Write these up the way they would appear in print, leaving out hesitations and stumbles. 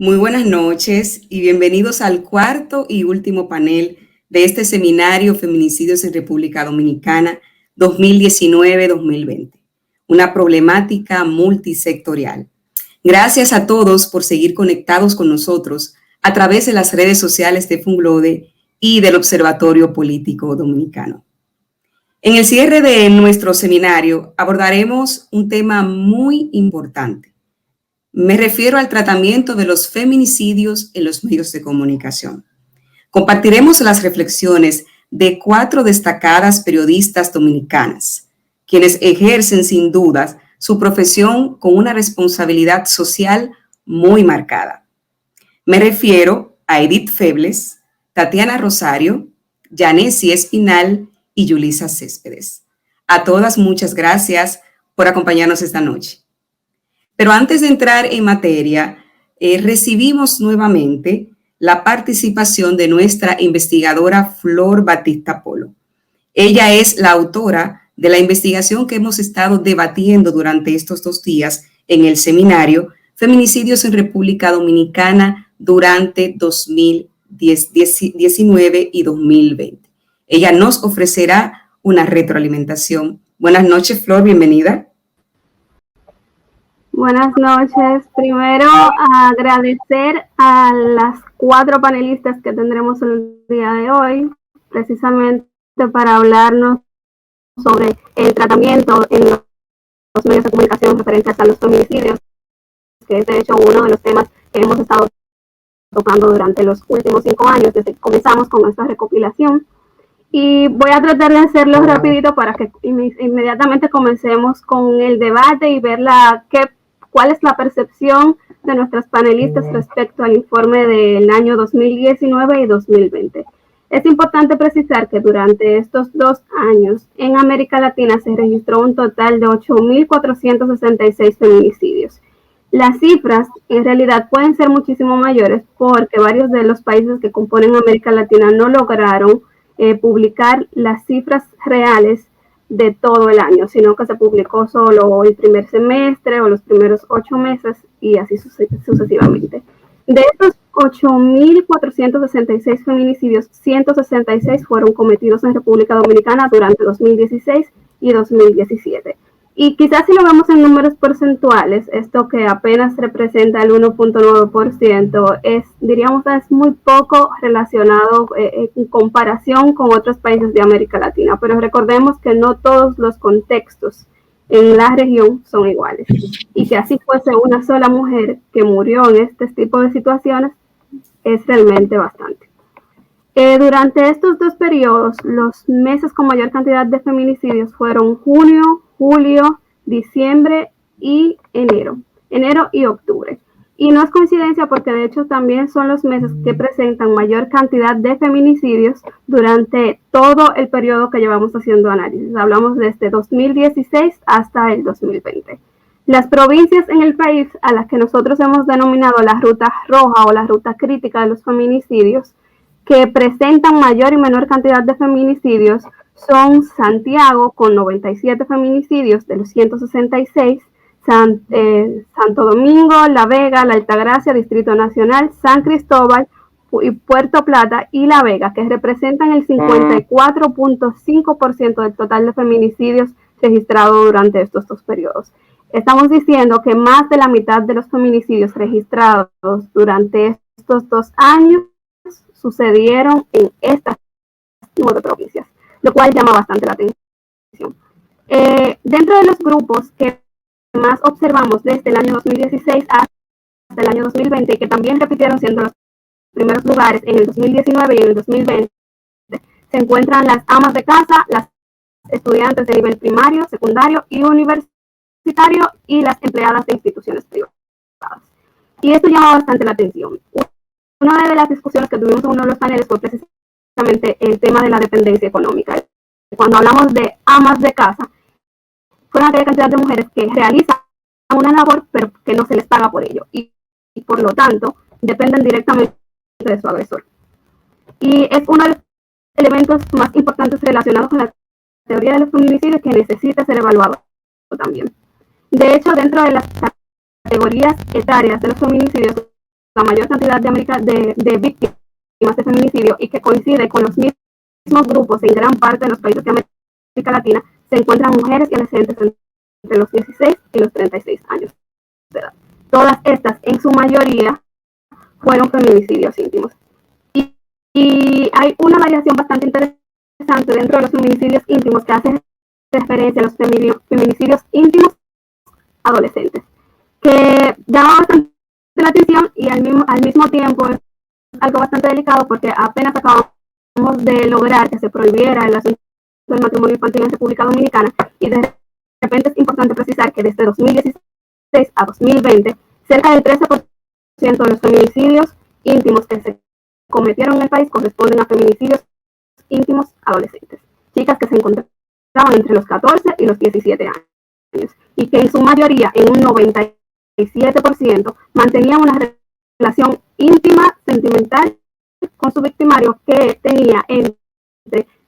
Muy buenas noches y bienvenidos al cuarto y último panel de este seminario Feminicidios en República Dominicana 2019-2020, una problemática multisectorial. Gracias a todos por seguir conectados con nosotros a través de las redes sociales de Funglode y del Observatorio Político Dominicano. En el cierre de nuestro seminario abordaremos un tema muy importante. Me refiero al tratamiento de los feminicidios en los medios de comunicación. Compartiremos las reflexiones de 4 destacadas periodistas dominicanas, quienes ejercen sin dudas su profesión con una responsabilidad social muy marcada. Me refiero a Edith Febles, Tatiana Rosario, Yanesi Espinal y Yulisa Céspedes. A todas muchas gracias por acompañarnos esta noche. Pero antes de entrar en materia, recibimos nuevamente la participación de nuestra investigadora Flor Batista Polo. Ella es la autora de la investigación que hemos estado debatiendo durante estos 2 días en el seminario Feminicidios en República Dominicana durante 2019 y 2020. Ella nos ofrecerá una retroalimentación. Buenas noches, Flor, bienvenida. Buenas noches. Primero, agradecer a las 4 panelistas que tendremos el día de hoy, precisamente para hablarnos sobre el tratamiento en los medios de comunicación referentes a los feminicidios, que es de hecho uno de los temas que hemos estado tocando durante los últimos 5 años, desde que comenzamos con esta recopilación. Y voy a tratar de hacerlo rapidito para que inmediatamente comencemos con el debate y ver cuál es la percepción de nuestras panelistas respecto al informe del año 2019 y 2020. Es importante precisar que durante estos 2 años en América Latina se registró un total de 8.466 feminicidios. Las cifras en realidad pueden ser muchísimo mayores porque varios de los países que componen América Latina no lograron publicar las cifras reales de todo el año, sino que se publicó solo el primer semestre o los primeros 8 meses y así sucesivamente. De estos 8.466 feminicidios, 166 fueron cometidos en República Dominicana durante 2016 y 2017. Y quizás si lo vemos en números porcentuales, esto que apenas representa el 1.9%, diríamos, es muy poco relacionado en comparación con otros países de América Latina. Pero recordemos que no todos los contextos en la región son iguales. Y que así fuese una sola mujer que murió en este tipo de situaciones, es realmente bastante. Durante estos 2 periodos, los meses con mayor cantidad de feminicidios fueron junio, julio, diciembre y enero y octubre. Y no es coincidencia porque de hecho también son los meses que presentan mayor cantidad de feminicidios durante todo el periodo que llevamos haciendo análisis. Hablamos desde 2016 hasta el 2020. Las provincias en el país a las que nosotros hemos denominado la ruta roja o la ruta crítica de los feminicidios, que presentan mayor y menor cantidad de feminicidios, son Santiago con 97 feminicidios de los 166, Santo Domingo, La Vega, La Altagracia, Distrito Nacional, San Cristóbal y Puerto Plata y La Vega, que representan el 54.5% del total de feminicidios registrados durante estos 2 periodos. Estamos diciendo que más de la mitad de los feminicidios registrados durante estos 2 años sucedieron en estas 9 provincias, lo cual llama bastante la atención. Dentro de los grupos que más observamos desde el año 2016 hasta el año 2020, que también repitieron siendo los primeros lugares en el 2019 y en el 2020, se encuentran las amas de casa, las estudiantes de nivel primario, secundario y universitario y las empleadas de instituciones privadas. Y esto llama bastante la atención. Una de las discusiones que tuvimos en uno de los paneles fue precisamente el tema de la dependencia económica. Cuando hablamos de amas de casa, fue una gran cantidad de mujeres que realizan una labor pero que no se les paga por ello y por lo tanto dependen directamente de su agresor. Y es uno de los elementos más importantes relacionados con la teoría de los feminicidios que necesita ser evaluado también. De hecho, dentro de las categorías etarias de los feminicidios, la mayor cantidad de víctimas de feminicidio y que coincide con los mismos grupos en gran parte de los países de América Latina, se encuentran mujeres y adolescentes entre los 16 y los 36 años de edad. Todas estas, en su mayoría, fueron feminicidios íntimos. Y hay una variación bastante interesante dentro de los feminicidios íntimos que hace referencia a los feminicidios íntimos adolescentes, que llama bastante la atención y al mismo tiempo es algo bastante delicado porque apenas acabamos de lograr que se prohibiera el asunto del matrimonio infantil en República Dominicana y de repente es importante precisar que desde 2016 a 2020 cerca del 13% de los feminicidios íntimos que se cometieron en el país corresponden a feminicidios íntimos adolescentes, chicas que se encontraban entre los 14 y los 17 años y que en su mayoría, en un 97%, mantenían una relación íntima, sentimental con su victimario que tenía entre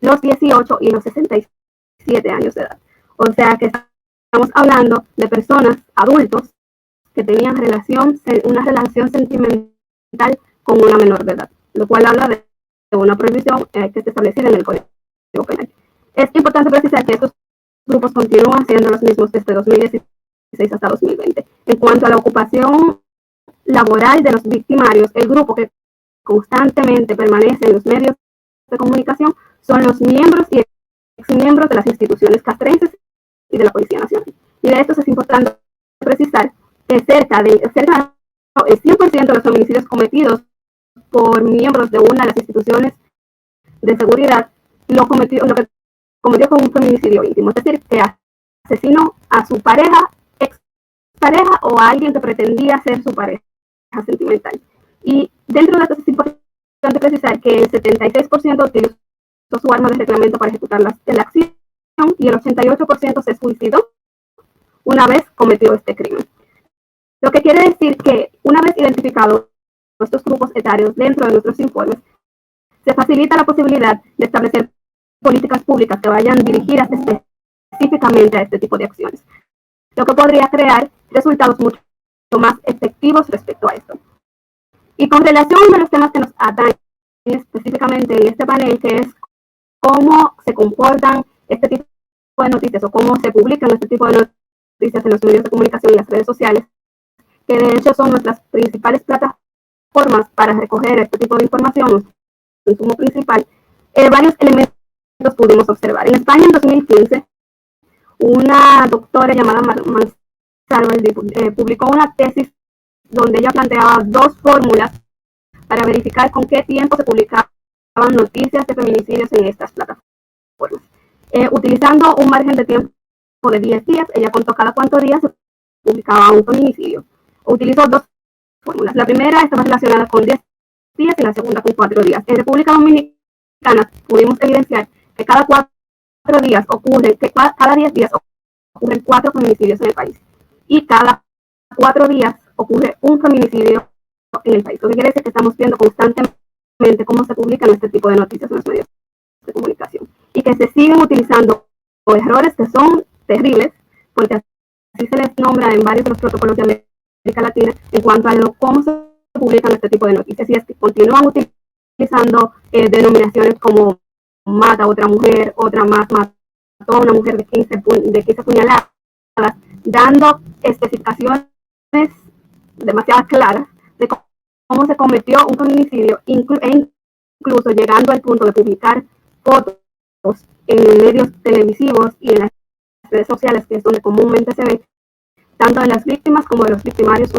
los 18 y los 67 años de edad. O sea que estamos hablando de personas, adultos, que tenían una relación sentimental con una menor de edad, lo cual habla de una prohibición que está establecida en el Código Penal. Es importante precisar que estos grupos continúan siendo los mismos desde 2016 hasta 2020. En cuanto a la ocupación laboral de los victimarios, el grupo que constantemente permanece en los medios de comunicación son los miembros y exmiembros de las instituciones castrenses y de la Policía Nacional. Y de esto es importante precisar que cerca del 100% de los feminicidios cometidos por miembros de una de las instituciones de seguridad lo que cometió con un feminicidio íntimo, es decir, que asesinó a su pareja, expareja o a alguien que pretendía ser su pareja sentimental. Y dentro de esto es importante precisar que el 76% utilizó su arma de reglamento para ejecutar la acción y el 88% se suicidó una vez cometió este crimen. Lo que quiere decir que una vez identificados estos grupos etarios dentro de nuestros informes, se facilita la posibilidad de establecer políticas públicas que vayan dirigidas específicamente a este tipo de acciones, lo que podría crear resultados mucho más efectivos respecto a esto. Y con relación a los temas que nos atañen específicamente en este panel, que es cómo se comportan este tipo de noticias o cómo se publican este tipo de noticias en los medios de comunicación y las redes sociales, que de hecho son nuestras principales plataformas para recoger este tipo de información, el insumo principal, varios elementos pudimos observar. En España, en 2015, una doctora llamada publicó una tesis donde ella planteaba dos fórmulas para verificar con qué tiempo se publicaban noticias de feminicidios en estas plataformas. Utilizando un margen de tiempo de 10 días, ella contó cada cuántos días se publicaba un feminicidio. Utilizó dos fórmulas. La primera estaba relacionada con 10 días y la segunda con 4 días. En República Dominicana pudimos evidenciar que cada 4 días cada 10 días ocurren 4 feminicidios en el país. Y cada 4 días ocurre un feminicidio en el país. Lo que quiere decir que estamos viendo constantemente cómo se publican este tipo de noticias en los medios de comunicación. Y que se siguen utilizando errores que son terribles, porque así se les nombra en varios de los protocolos de América Latina en cuanto a cómo se publican este tipo de noticias. Y es que continúan utilizando denominaciones como mata a otra mujer, otra más mató a una mujer de 15 puñaladas, dando especificaciones demasiado claras de cómo se cometió un feminicidio, incluso llegando al punto de publicar fotos en medios televisivos y en las redes sociales, que es donde comúnmente se ve, tanto de las víctimas como de los victimarios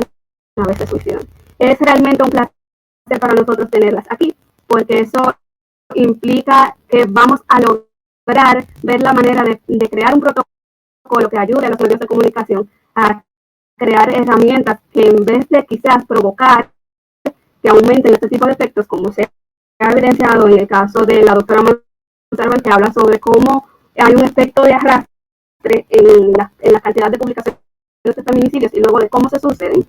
una vez se suicidan. Es realmente un placer para nosotros tenerlas aquí, porque eso implica que vamos a lograr ver la manera de crear un protocolo que ayude a los medios de comunicación a crear herramientas que en vez de quizás provocar que aumenten este tipo de efectos, como se ha evidenciado en el caso de la doctora Monsalve, que habla sobre cómo hay un efecto de arrastre en la cantidad de publicaciones de feminicidios y luego de cómo se suceden.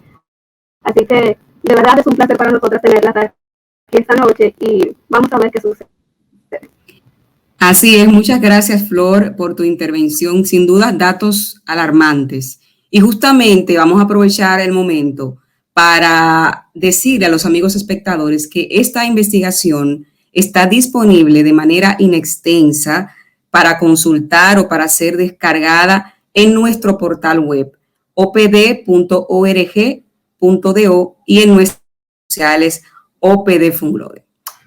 Así que de verdad es un placer para nosotros tenerlas aquí esta noche y vamos a ver qué sucede. Así es, muchas gracias, Flor, por tu intervención. Sin duda, datos alarmantes. Y justamente vamos a aprovechar el momento para decirle a los amigos espectadores que esta investigación está disponible de manera inextensa para consultar o para ser descargada en nuestro portal web opd.org.do y en nuestras redes sociales OPD Funglode.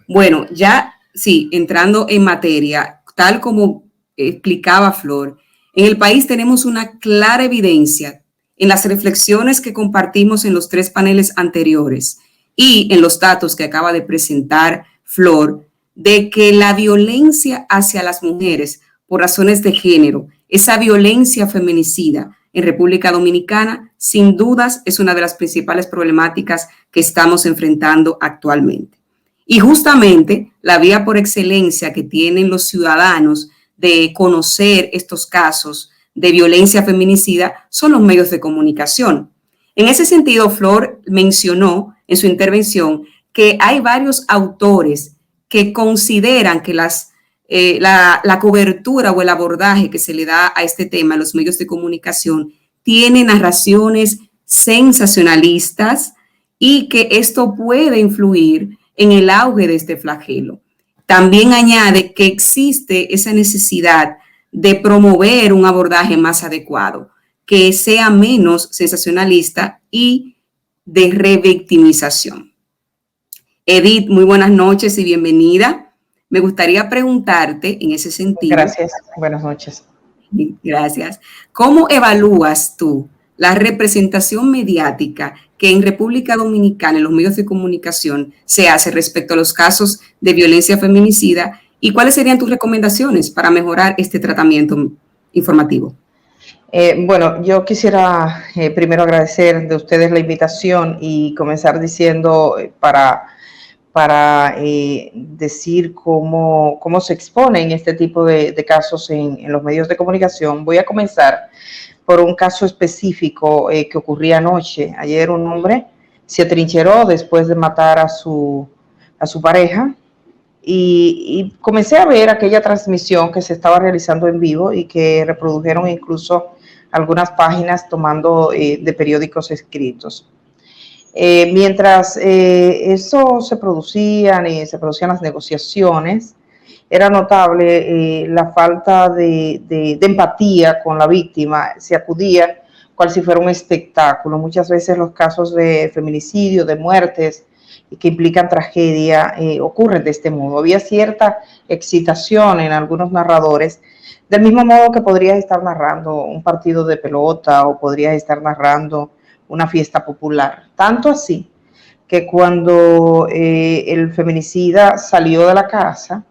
Bueno, ya sí, entrando en materia, tal como explicaba Flor, en el país tenemos una clara evidencia en las reflexiones que compartimos en los 3 paneles anteriores y en los datos que acaba de presentar Flor, de que la violencia hacia las mujeres por razones de género, esa violencia feminicida en República Dominicana, sin dudas es una de las principales problemáticas que estamos enfrentando actualmente. Y justamente la vía por excelencia que tienen los ciudadanos de conocer estos casos de violencia feminicida son los medios de comunicación. En ese sentido, Flor mencionó en su intervención que hay varios autores que consideran que la cobertura o el abordaje que se le da a este tema en los medios de comunicación tiene narraciones sensacionalistas y que esto puede influir en el auge de este flagelo. También añade que existe esa necesidad de promover un abordaje más adecuado, que sea menos sensacionalista y de revictimización. Edith, muy buenas noches y bienvenida. Me gustaría preguntarte en ese sentido. Gracias, buenas noches. Gracias. ¿Cómo evalúas tú la representación mediática que en República Dominicana, en los medios de comunicación, se hace respecto a los casos de violencia feminicida y cuáles serían tus recomendaciones para mejorar este tratamiento informativo? Bueno, yo quisiera primero agradecer de ustedes la invitación y comenzar diciendo para decir cómo se exponen este tipo de casos en los medios de comunicación. Voy a comenzar por un caso específico que ocurría anoche. Ayer un hombre se atrincheró después de matar a su pareja y comencé a ver aquella transmisión que se estaba realizando en vivo y que reprodujeron incluso algunas páginas tomando de periódicos escritos. Mientras eso se producían las negociaciones, era notable la falta de empatía con la víctima. Se acudía cual si fuera un espectáculo. Muchas veces los casos de feminicidio, de muertes que implican tragedia, ocurren de este modo. Había cierta excitación en algunos narradores, del mismo modo que podrías estar narrando un partido de pelota o podrías estar narrando una fiesta popular. Tanto así que cuando el feminicida salió de la casa,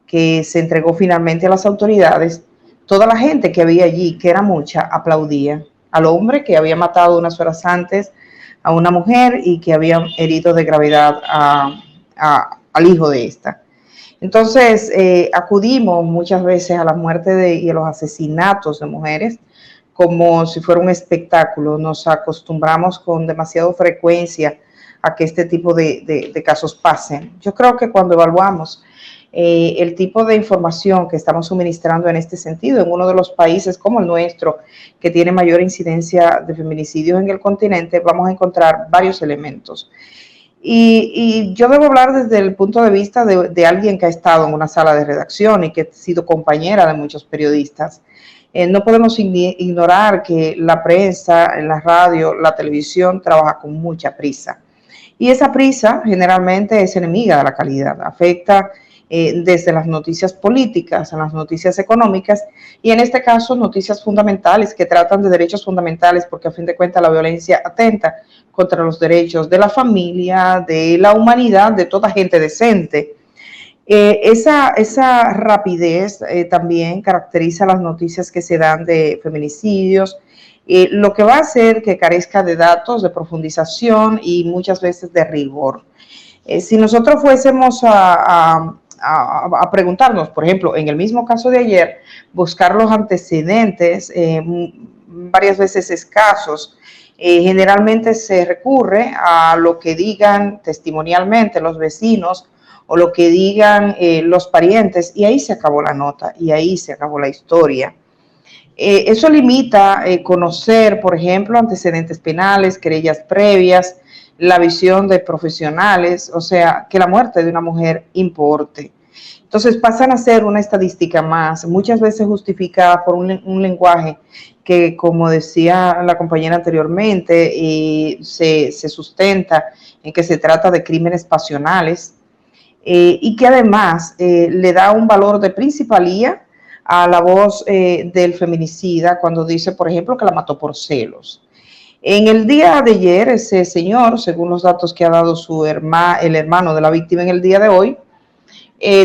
que se entregó finalmente a las autoridades, toda la gente que había allí, que era mucha, aplaudía al hombre que había matado unas horas antes a una mujer y que había herido de gravedad al hijo de esta. Entonces, acudimos muchas veces a la muerte y a los asesinatos de mujeres como si fuera un espectáculo. Nos acostumbramos con demasiada frecuencia a que este tipo de casos pasen. Yo creo que cuando evaluamos el tipo de información que estamos suministrando en este sentido, en uno de los países como el nuestro, que tiene mayor incidencia de feminicidios en el continente, vamos a encontrar varios elementos. Y yo debo hablar desde el punto de vista de alguien que ha estado en una sala de redacción y que ha sido compañera de muchos periodistas. No podemos ignorar que la prensa, la radio, la televisión trabaja con mucha prisa. Y esa prisa generalmente es enemiga de la calidad, afecta desde las noticias políticas a las noticias económicas y en este caso noticias fundamentales que tratan de derechos fundamentales, porque a fin de cuentas la violencia atenta contra los derechos de la familia, de la humanidad, de toda gente decente. Esa rapidez también caracteriza las noticias que se dan de feminicidios, lo que va a hacer que carezca de datos, de profundización y muchas veces de rigor. Si nosotros fuésemos a preguntarnos, por ejemplo, en el mismo caso de ayer, buscar los antecedentes, varias veces escasos, generalmente se recurre a lo que digan testimonialmente los vecinos o lo que digan los parientes, y ahí se acabó la nota, y ahí se acabó la historia. Eso limita conocer, por ejemplo, antecedentes penales, querellas previas, la visión de profesionales, o sea, que la muerte de una mujer importe. Entonces pasan a ser una estadística más, muchas veces justificada por un lenguaje que, como decía la compañera anteriormente, se sustenta en que se trata de crímenes pasionales, y que además le da un valor de principalía a la voz del feminicida cuando dice, por ejemplo, que la mató por celos. En el día de ayer, ese señor, según los datos que ha dado el hermano de la víctima en el día de hoy,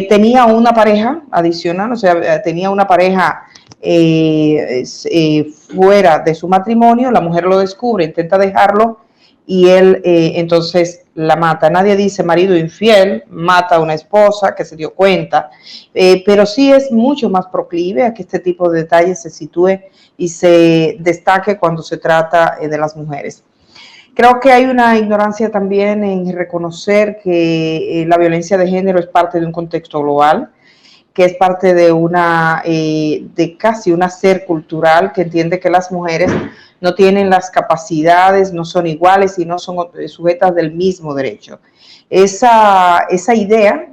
tenía una pareja adicional, o sea, tenía una pareja fuera de su matrimonio, la mujer lo descubre, intenta dejarlo y él entonces la mata. Nadie dice marido infiel, mata a una esposa que se dio cuenta, pero sí es mucho más proclive a que este tipo de detalles se sitúe y se destaque cuando se trata de las mujeres. Creo que hay una ignorancia también en reconocer que la violencia de género es parte de un contexto global, que es parte de casi un hacer cultural que entiende que las mujeres no tienen las capacidades, no son iguales y no son sujetas del mismo derecho. Esa idea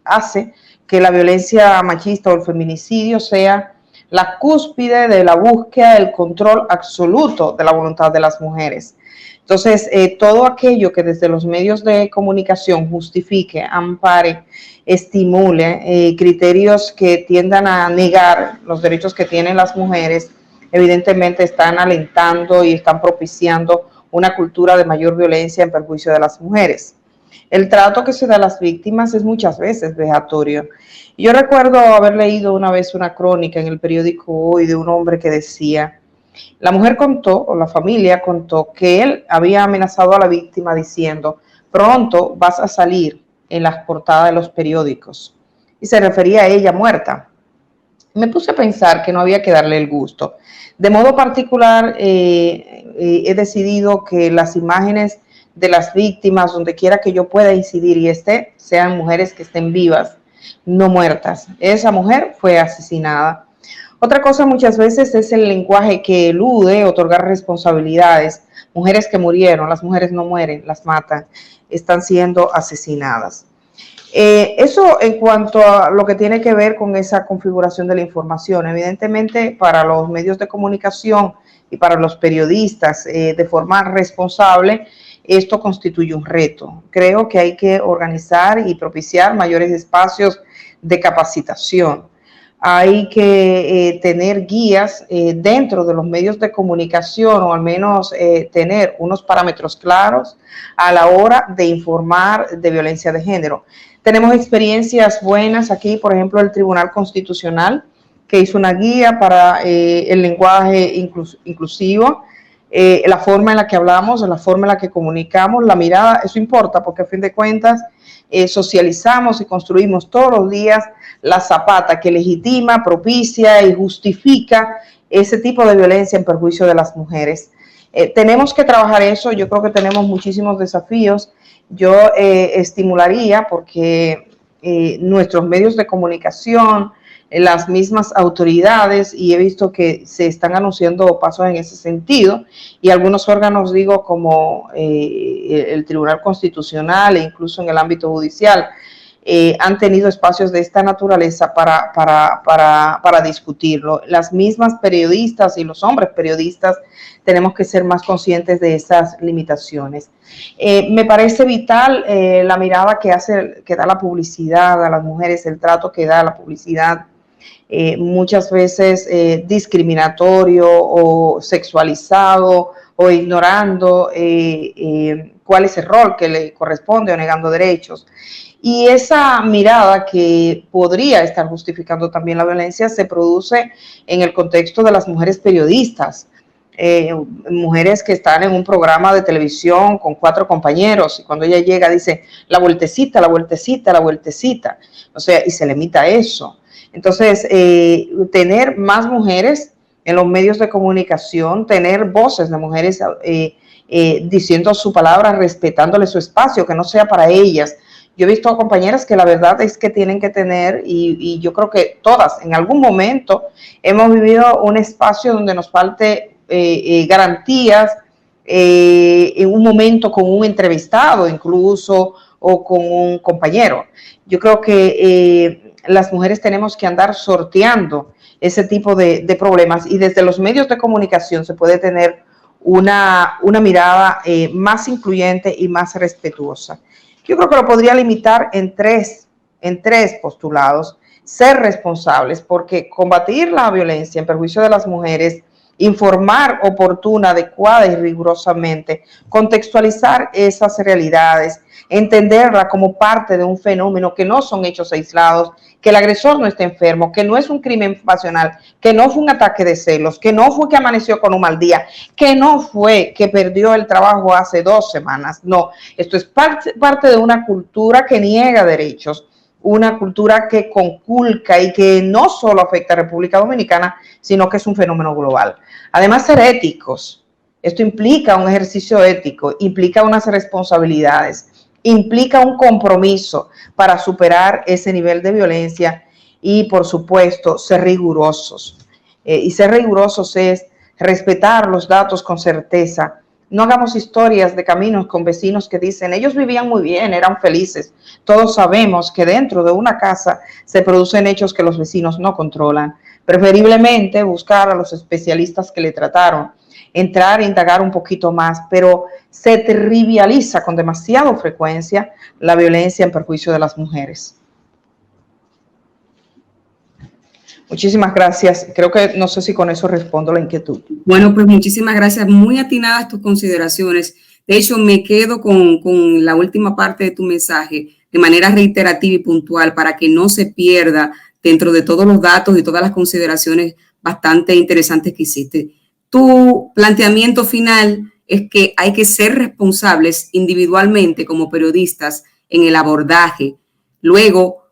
hace que la violencia machista o el feminicidio sea la cúspide de la búsqueda del control absoluto de la voluntad de las mujeres. Entonces, todo aquello que desde los medios de comunicación justifique, ampare, estimule criterios que tiendan a negar los derechos que tienen las mujeres, evidentemente están alentando y están propiciando una cultura de mayor violencia en perjuicio de las mujeres. El trato que se da a las víctimas es muchas veces vejatorio. Yo recuerdo haber leído una vez una crónica en el periódico Hoy de un hombre que decía: la mujer contó, o la familia contó, que él había amenazado a la víctima diciendo, pronto vas a salir en las portadas de los periódicos. Y se refería a ella muerta. Me puse a pensar que no había que darle el gusto. De modo particular, he decidido que las imágenes de las víctimas, donde quiera que yo pueda incidir y sean mujeres que estén vivas, no muertas. Esa mujer fue asesinada. Otra cosa muchas veces es el lenguaje que elude otorgar responsabilidades. Mujeres que murieron, las mujeres no mueren, las matan, están siendo asesinadas. Eso en cuanto a lo que tiene que ver con esa configuración de la información. Evidentemente, para los medios de comunicación y para los periodistas, de forma responsable, esto constituye un reto. Creo que hay que organizar y propiciar mayores espacios de capacitación. Hay que tener guías dentro de los medios de comunicación, o al menos tener unos parámetros claros a la hora de informar de violencia de género. Tenemos experiencias buenas aquí, por ejemplo, el Tribunal Constitucional, que hizo una guía para el lenguaje inclusivo, la forma en la que hablamos, la forma en la que comunicamos, la mirada. Eso importa porque a fin de cuentas socializamos y construimos todos los días la zapata que legitima, propicia y justifica ese tipo de violencia en perjuicio de las mujeres. Tenemos que trabajar eso. Yo creo que tenemos muchísimos desafíos. Yo estimularía porque nuestros medios de comunicación, las mismas autoridades, y he visto que se están anunciando pasos en ese sentido, y algunos órganos, digo, como el Tribunal Constitucional e incluso en el ámbito judicial, han tenido espacios de esta naturaleza para discutirlo. Las mismas periodistas y los hombres periodistas tenemos que ser más conscientes de esas limitaciones. Me parece vital la mirada que da la publicidad a las mujeres, el trato que da la publicidad, muchas veces discriminatorio o sexualizado o ignorando cuál es el rol que le corresponde o negando derechos. Y esa mirada que podría estar justificando también la violencia se produce en el contexto de las mujeres periodistas, mujeres que están en un programa de televisión con 4 compañeros, y cuando ella llega dice la vueltecita, la vueltecita, la vueltecita, o sea, y se limita a eso. Entonces, tener más mujeres en los medios de comunicación, tener voces de mujeres diciendo su palabra, respetándole su espacio, que no sea para ellas. Yo he visto a compañeras que la verdad es que tienen que tener, y yo creo que todas en algún momento hemos vivido un espacio donde nos falte garantías en un momento con un entrevistado incluso o con un compañero. Yo creo que las mujeres tenemos que andar sorteando ese tipo de problemas y desde los medios de comunicación se puede tener una mirada más incluyente y más respetuosa. Yo creo que lo podría limitar en tres postulados: ser responsables, porque combatir la violencia en perjuicio de las mujeres, informar oportuna, adecuada y rigurosamente, contextualizar esas realidades, entenderla como parte de un fenómeno, que no son hechos aislados, que el agresor no está enfermo, que no es un crimen pasional, que no fue un ataque de celos, que no fue que amaneció con un mal día, que no fue que perdió el trabajo hace 2 semanas. No, esto es parte de una cultura que niega derechos, una cultura que conculca y que no solo afecta a República Dominicana, sino que es un fenómeno global. Además, ser éticos. Esto implica un ejercicio ético, implica unas responsabilidades, implica un compromiso para superar ese nivel de violencia y, por supuesto, ser rigurosos. Y ser rigurosos es respetar los datos con certeza. No hagamos historias de caminos con vecinos que dicen, ellos vivían muy bien, eran felices. Todos sabemos que dentro de una casa se producen hechos que los vecinos no controlan. Preferiblemente buscar a los especialistas que le trataron, entrar e indagar un poquito más, pero se trivializa con demasiada frecuencia la violencia en perjuicio de las mujeres. Muchísimas gracias. Creo que no sé si con eso respondo la inquietud. Bueno, pues muchísimas gracias. Muy atinadas tus consideraciones. De hecho, me quedo con la última parte de tu mensaje de manera reiterativa y puntual para que no se pierda dentro de todos los datos y todas las consideraciones bastante interesantes que hiciste. Tu planteamiento final es que hay que ser responsables individualmente como periodistas en el abordaje. Luego,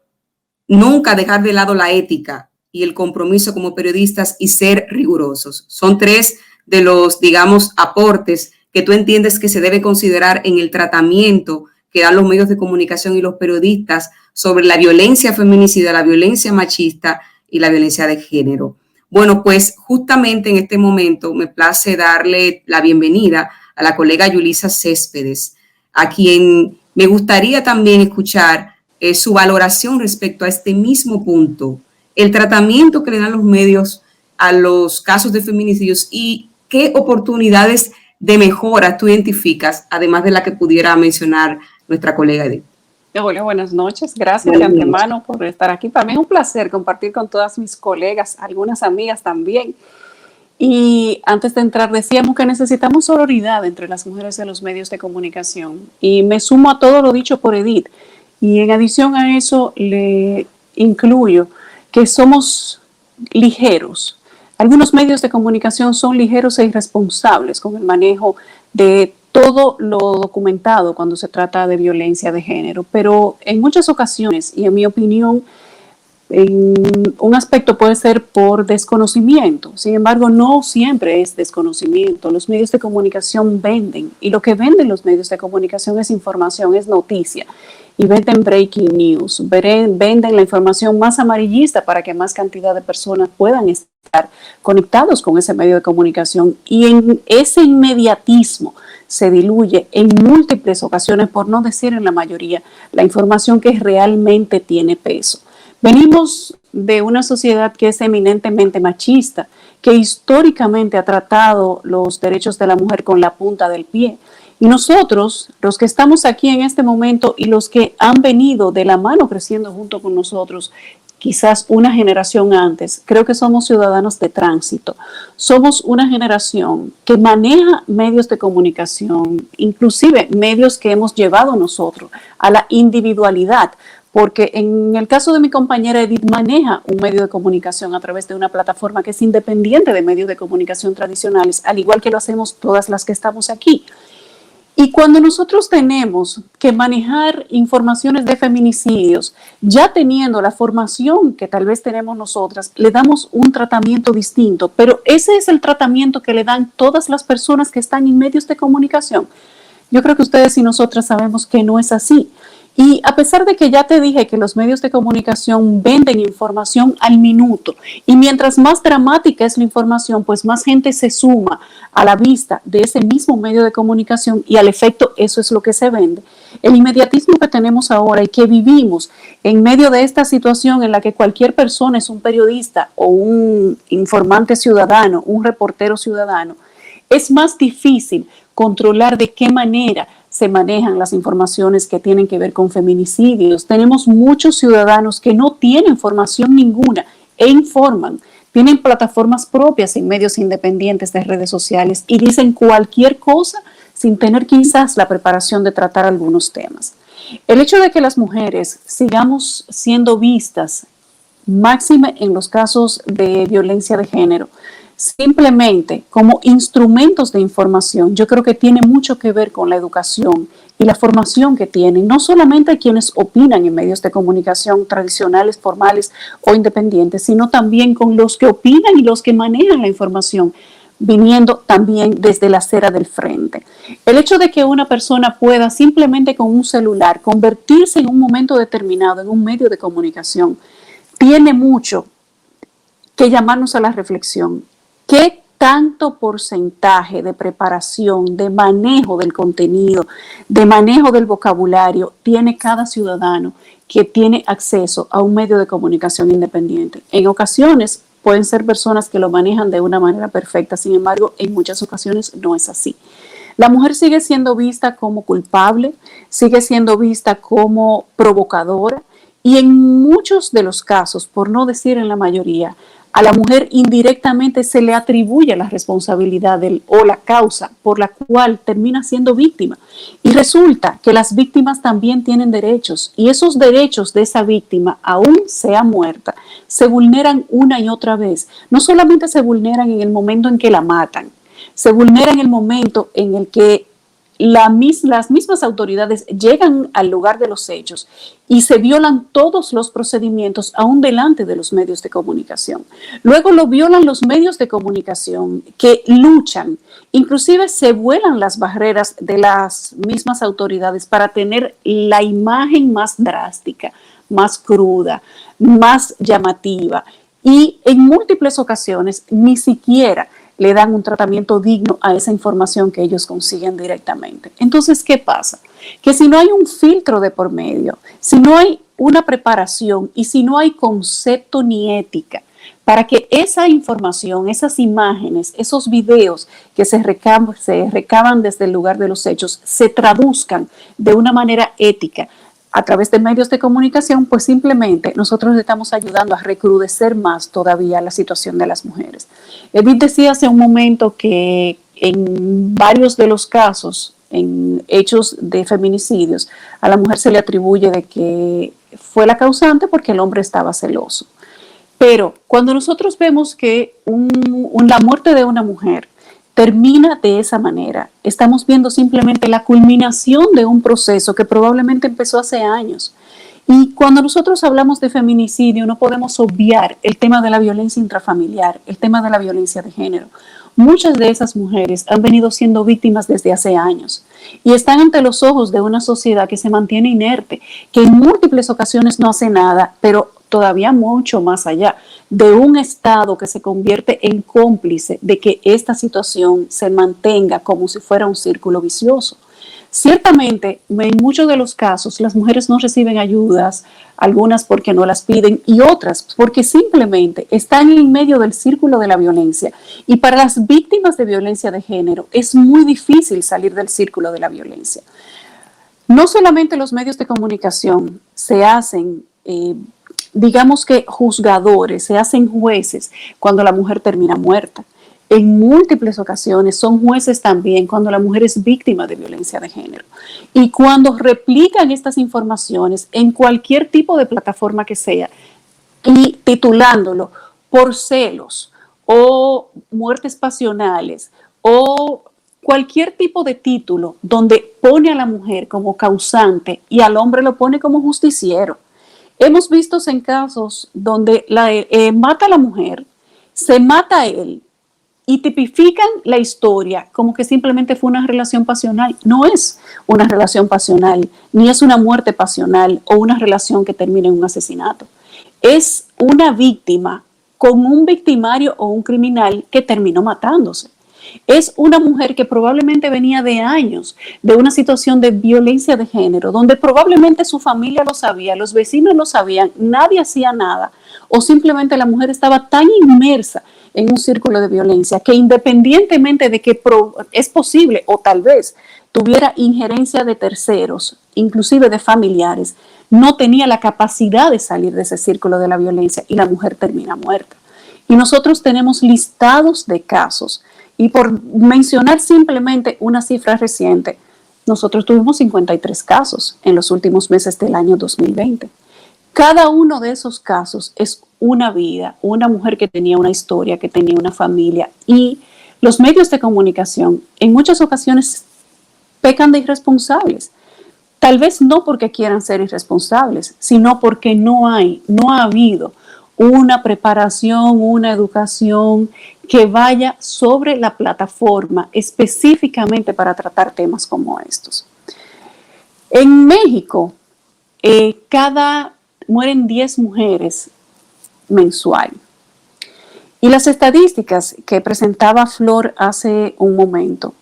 nunca dejar de lado la ética y el compromiso como periodistas y ser rigurosos. Son 3 de los, digamos, aportes que tú entiendes que se debe considerar en el tratamiento que dan los medios de comunicación y los periodistas sobre la violencia feminicida, la violencia machista y la violencia de género. Bueno, pues justamente en este momento me place darle la bienvenida a la colega Yulisa Céspedes, a quien me gustaría también escuchar su valoración respecto a este mismo punto, el tratamiento que le dan los medios a los casos de feminicidios y qué oportunidades de mejora tú identificas, además de la que pudiera mencionar nuestra colega Edith. Hola, buenas noches. Gracias de antemano por estar aquí. Para mí es un placer compartir con todas mis colegas, algunas amigas también. Y antes de entrar decíamos que necesitamos sororidad entre las mujeres de los medios de comunicación. Y me sumo a todo lo dicho por Edith. Y en adición a eso le incluyo que somos ligeros. Algunos medios de comunicación son ligeros e irresponsables con el manejo de todo lo documentado cuando se trata de violencia de género, pero en muchas ocasiones, y en mi opinión, un aspecto puede ser por desconocimiento. Sin embargo, no siempre es desconocimiento. Los medios de comunicación venden, y lo que venden los medios de comunicación es información, es noticia. Y venden breaking news, venden la información más amarillista para que más cantidad de personas puedan estar conectados con ese medio de comunicación. Y en ese inmediatismo se diluye en múltiples ocasiones, por no decir en la mayoría, la información que realmente tiene peso. Venimos de una sociedad que es eminentemente machista, que históricamente ha tratado los derechos de la mujer con la punta del pie. Y nosotros, los que estamos aquí en este momento y los que han venido de la mano creciendo junto con nosotros, quizás una generación antes, creo que somos ciudadanos de tránsito. Somos una generación que maneja medios de comunicación, inclusive medios que hemos llevado nosotros a la individualidad, porque en el caso de mi compañera Edith maneja un medio de comunicación a través de una plataforma que es independiente de medios de comunicación tradicionales, al igual que lo hacemos todas las que estamos aquí. Y cuando nosotros tenemos que manejar informaciones de feminicidios, ya teniendo la formación que tal vez tenemos nosotras, le damos un tratamiento distinto, pero ese es el tratamiento que le dan todas las personas que están en medios de comunicación. Yo creo que ustedes y nosotras sabemos que no es así. Y a pesar de que ya te dije que los medios de comunicación venden información al minuto, y mientras más dramática es la información, pues más gente se suma a la vista de ese mismo medio de comunicación y al efecto eso es lo que se vende. El inmediatismo que tenemos ahora y que vivimos en medio de esta situación en la que cualquier persona es un periodista o un informante ciudadano, un reportero ciudadano, es más difícil controlar de qué manera se manejan las informaciones que tienen que ver con feminicidios. Tenemos muchos ciudadanos que no tienen formación ninguna e informan. Tienen plataformas propias en medios independientes de redes sociales y dicen cualquier cosa sin tener quizás la preparación de tratar algunos temas. El hecho de que las mujeres sigamos siendo vistas, máxime en los casos de violencia de género, simplemente como instrumentos de información, yo creo que tiene mucho que ver con la educación y la formación que tienen, no solamente quienes opinan en medios de comunicación tradicionales, formales o independientes, sino también con los que opinan y los que manejan la información, viniendo también desde la acera del frente. El hecho de que una persona pueda simplemente con un celular convertirse en un momento determinado en un medio de comunicación, tiene mucho que llamarnos a la reflexión. ¿Qué tanto porcentaje de preparación, de manejo del contenido, de manejo del vocabulario tiene cada ciudadano que tiene acceso a un medio de comunicación independiente? En ocasiones pueden ser personas que lo manejan de una manera perfecta, sin embargo, en muchas ocasiones no es así. La mujer sigue siendo vista como culpable, sigue siendo vista como provocadora y en muchos de los casos, por no decir en la mayoría, a la mujer indirectamente se le atribuye la responsabilidad o la causa por la cual termina siendo víctima. Y resulta que las víctimas también tienen derechos y esos derechos de esa víctima, aún sea muerta, se vulneran una y otra vez. No solamente se vulneran en el momento en que la matan, se vulneran en el momento en el que las mismas autoridades llegan al lugar de los hechos y se violan todos los procedimientos aún delante de los medios de comunicación. Luego lo violan los medios de comunicación que luchan, inclusive se vuelan las barreras de las mismas autoridades para tener la imagen más drástica, más cruda, más llamativa y en múltiples ocasiones ni siquiera le dan un tratamiento digno a esa información que ellos consiguen directamente. Entonces, ¿qué pasa? Que si no hay un filtro de por medio, si no hay una preparación y si no hay concepto ni ética para que esa información, esas imágenes, esos videos que se recaban desde el lugar de los hechos, se traduzcan de una manera ética a través de medios de comunicación, pues simplemente nosotros estamos ayudando a recrudecer más todavía la situación de las mujeres. Edith decía hace un momento que en varios de los casos, en hechos de feminicidios, a la mujer se le atribuye de que fue la causante porque el hombre estaba celoso. Pero cuando nosotros vemos que la muerte de una mujer termina de esa manera, estamos viendo simplemente la culminación de un proceso que probablemente empezó hace años. Y cuando nosotros hablamos de feminicidio, no podemos obviar el tema de la violencia intrafamiliar, el tema de la violencia de género. Muchas de esas mujeres han venido siendo víctimas desde hace años y están ante los ojos de una sociedad que se mantiene inerte, que en múltiples ocasiones no hace nada, pero todavía mucho más allá, de un Estado que se convierte en cómplice de que esta situación se mantenga como si fuera un círculo vicioso. Ciertamente, en muchos de los casos, las mujeres no reciben ayudas, algunas porque no las piden y otras porque simplemente están en medio del círculo de la violencia. Y para las víctimas de violencia de género es muy difícil salir del círculo de la violencia. No solamente los medios de comunicación se hacen digamos que juzgadores, se hacen jueces cuando la mujer termina muerta. En múltiples ocasiones son jueces también cuando la mujer es víctima de violencia de género. Y cuando replican estas informaciones en cualquier tipo de plataforma que sea y titulándolo por celos o muertes pasionales o cualquier tipo de título donde pone a la mujer como causante y al hombre lo pone como justiciero. Hemos visto en casos donde mata a la mujer, se mata a él y tipifican la historia como que simplemente fue una relación pasional. No es una relación pasional, ni es una muerte pasional o una relación que termina en un asesinato. Es una víctima con un victimario o un criminal que terminó matándose. Es una mujer que probablemente venía de años de una situación de violencia de género, donde probablemente su familia lo sabía, los vecinos lo sabían, nadie hacía nada, o simplemente la mujer estaba tan inmersa en un círculo de violencia que independientemente de que es posible o tal vez tuviera injerencia de terceros, inclusive de familiares, no tenía la capacidad de salir de ese círculo de la violencia y la mujer termina muerta. Y nosotros tenemos listados de casos. Y por mencionar simplemente una cifra reciente, nosotros tuvimos 53 casos en los últimos meses del año 2020. Cada uno de esos casos es una vida, una mujer que tenía una historia, que tenía una familia. Y los medios de comunicación en muchas ocasiones pecan de irresponsables. Tal vez no porque quieran ser irresponsables, sino porque no ha habido una preparación, una educación que vaya sobre la plataforma específicamente para tratar temas como estos. En México, mueren 10 mujeres mensual. Y las estadísticas que presentaba Flor hace un momento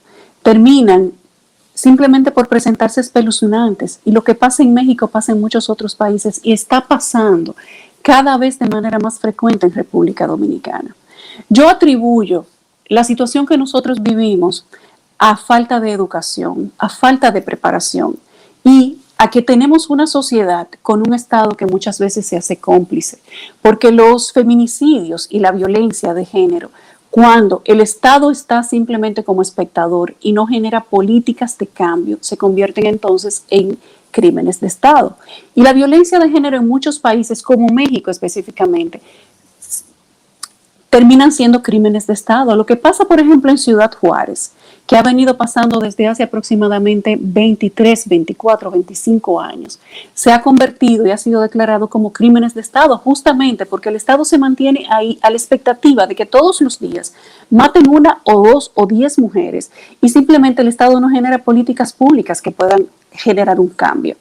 terminan simplemente por presentarse espeluznantes. Y lo que pasa en México pasa en muchos otros países y está pasando cada vez de manera más frecuente en República Dominicana. Yo atribuyo la situación que nosotros vivimos a falta de educación, a falta de preparación y a que tenemos una sociedad con un Estado que muchas veces se hace cómplice, porque los feminicidios y la violencia de género, cuando el Estado está simplemente como espectador y no genera políticas de cambio, se convierten entonces en crímenes de Estado. Y la violencia de género en muchos países, como México específicamente, terminan siendo crímenes de Estado. Lo que pasa, por ejemplo, en Ciudad Juárez, que ha venido pasando desde hace aproximadamente 23, 24, 25 años, se ha convertido y ha sido declarado como crímenes de Estado, justamente porque el Estado se mantiene ahí a la expectativa de que todos los días maten 1 o 2 o 10 mujeres y simplemente el Estado no genera políticas públicas que puedan generar un cambio.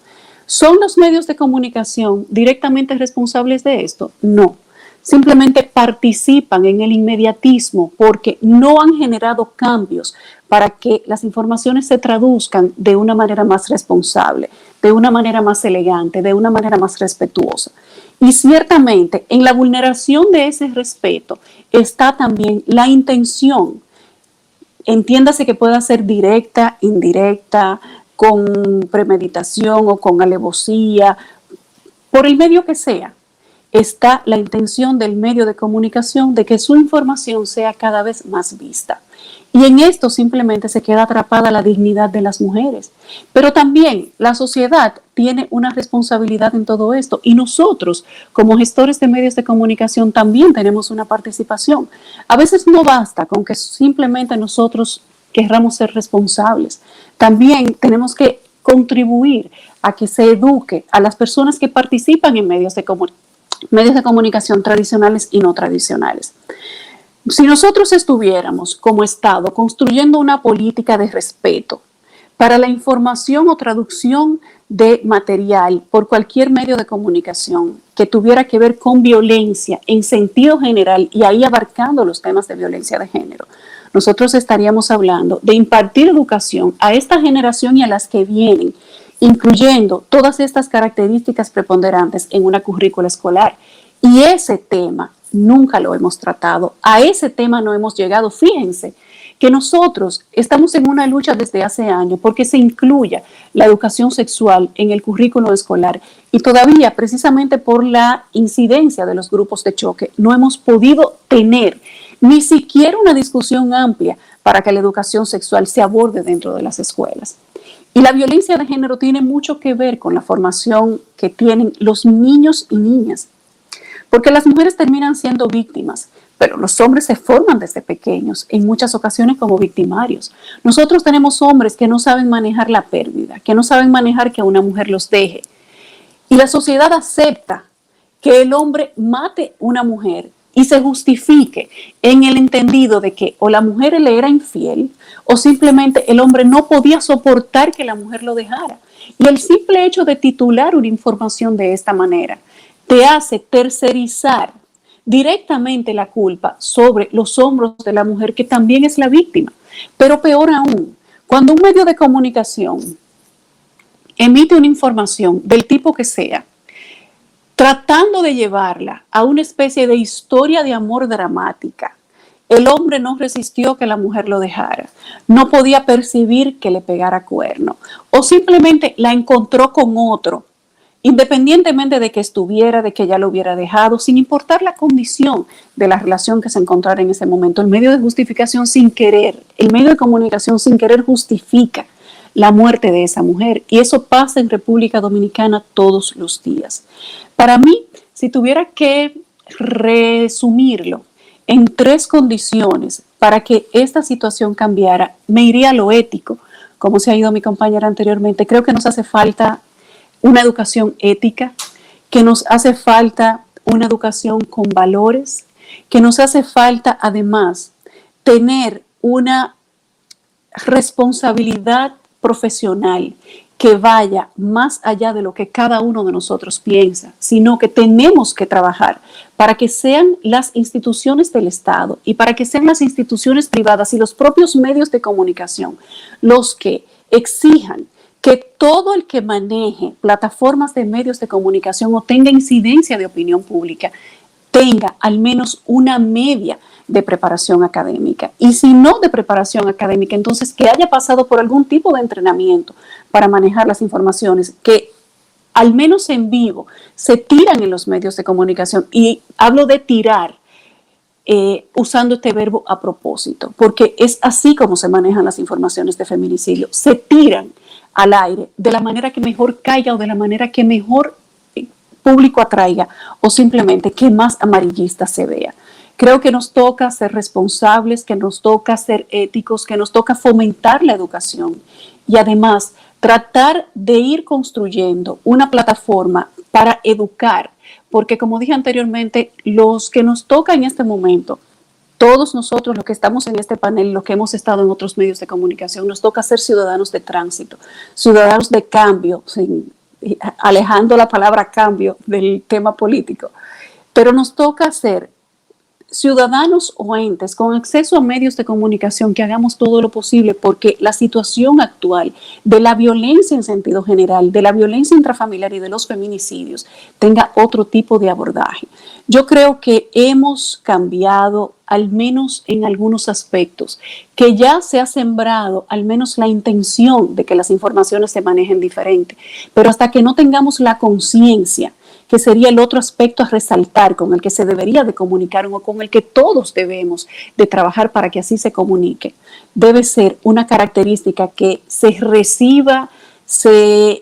¿Son los medios de comunicación directamente responsables de esto? No. Simplemente participan en el inmediatismo porque no han generado cambios para que las informaciones se traduzcan de una manera más responsable, de una manera más elegante, de una manera más respetuosa. Y ciertamente en la vulneración de ese respeto está también la intención. Entiéndase que pueda ser directa, indirecta, con premeditación o con alevosía, por el medio que sea. Está la intención del medio de comunicación de que su información sea cada vez más vista. Y en esto simplemente se queda atrapada la dignidad de las mujeres. Pero también la sociedad tiene una responsabilidad en todo esto y nosotros, como gestores de medios de comunicación, también tenemos una participación. A veces no basta con que simplemente nosotros querramos ser responsables. También tenemos que contribuir a que se eduque a las personas que participan en medios de comunicación tradicionales y no tradicionales. Si nosotros estuviéramos como Estado construyendo una política de respeto para la información o traducción de material por cualquier medio de comunicación que tuviera que ver con violencia en sentido general y ahí abarcando los temas de violencia de género, nosotros estaríamos hablando de impartir educación a esta generación y a las que vienen, incluyendo todas estas características preponderantes en una currícula escolar. Y ese tema nunca lo hemos tratado, a ese tema no hemos llegado. Fíjense que nosotros estamos en una lucha desde hace años porque se incluya la educación sexual en el currículo escolar y todavía, precisamente por la incidencia de los grupos de choque, no hemos podido tener ni siquiera una discusión amplia para que la educación sexual se aborde dentro de las escuelas. Y la violencia de género tiene mucho que ver con la formación que tienen los niños y niñas, porque las mujeres terminan siendo víctimas, pero los hombres se forman desde pequeños, en muchas ocasiones como victimarios. Nosotros tenemos hombres que no saben manejar la pérdida, que no saben manejar que una mujer los deje. Y la sociedad acepta que el hombre mate a una mujer y se justifique en el entendido de que o la mujer le era infiel o simplemente el hombre no podía soportar que la mujer lo dejara. Y el simple hecho de titular una información de esta manera te hace tercerizar directamente la culpa sobre los hombros de la mujer, que también es la víctima. Pero peor aún, cuando un medio de comunicación emite una información del tipo que sea, tratando de llevarla a una especie de historia de amor dramática, el hombre no resistió que la mujer lo dejara, no podía percibir que le pegara cuerno, o simplemente la encontró con otro, independientemente de que estuviera, de que ella lo hubiera dejado, sin importar la condición de la relación que se encontrara en ese momento. El medio de justificación sin querer, el medio de comunicación sin querer justifica la muerte de esa mujer, y eso pasa en República Dominicana todos los días. Para mí, si tuviera que resumirlo en 3 condiciones para que esta situación cambiara, me iría a lo ético, como se ha ido mi compañera anteriormente. Creo que nos hace falta una educación ética, que nos hace falta una educación con valores, que nos hace falta además tener una responsabilidad profesional que vaya más allá de lo que cada uno de nosotros piensa, sino que tenemos que trabajar para que sean las instituciones del Estado y para que sean las instituciones privadas y los propios medios de comunicación los que exijan que todo el que maneje plataformas de medios de comunicación o tenga incidencia de opinión pública tenga al menos una media de preparación académica. Y si no de preparación académica, entonces que haya pasado por algún tipo de entrenamiento para manejar las informaciones que al menos en vivo se tiran en los medios de comunicación. Y hablo de tirar, usando este verbo a propósito, porque es así como se manejan las informaciones de feminicidio. Se tiran al aire de la manera que mejor caiga o de la manera que mejor público atraiga o simplemente que más amarillista se vea. Creo que nos toca ser responsables, que nos toca ser éticos, que nos toca fomentar la educación y además tratar de ir construyendo una plataforma para educar, porque como dije anteriormente, los que nos toca en este momento, todos nosotros los que estamos en este panel, los que hemos estado en otros medios de comunicación, nos toca ser ciudadanos de tránsito, ciudadanos de cambio, alejando la palabra cambio del tema político, pero nos toca ser ciudadanos o entes con acceso a medios de comunicación que hagamos todo lo posible porque la situación actual de la violencia en sentido general, de la violencia intrafamiliar y de los feminicidios tenga otro tipo de abordaje. Yo creo que hemos cambiado, al menos en algunos aspectos, que ya se ha sembrado al menos la intención de que las informaciones se manejen diferente, pero hasta que no tengamos la conciencia, que sería el otro aspecto a resaltar, con el que se debería de comunicar o con el que todos debemos de trabajar para que así se comunique. Debe ser una característica que se reciba, se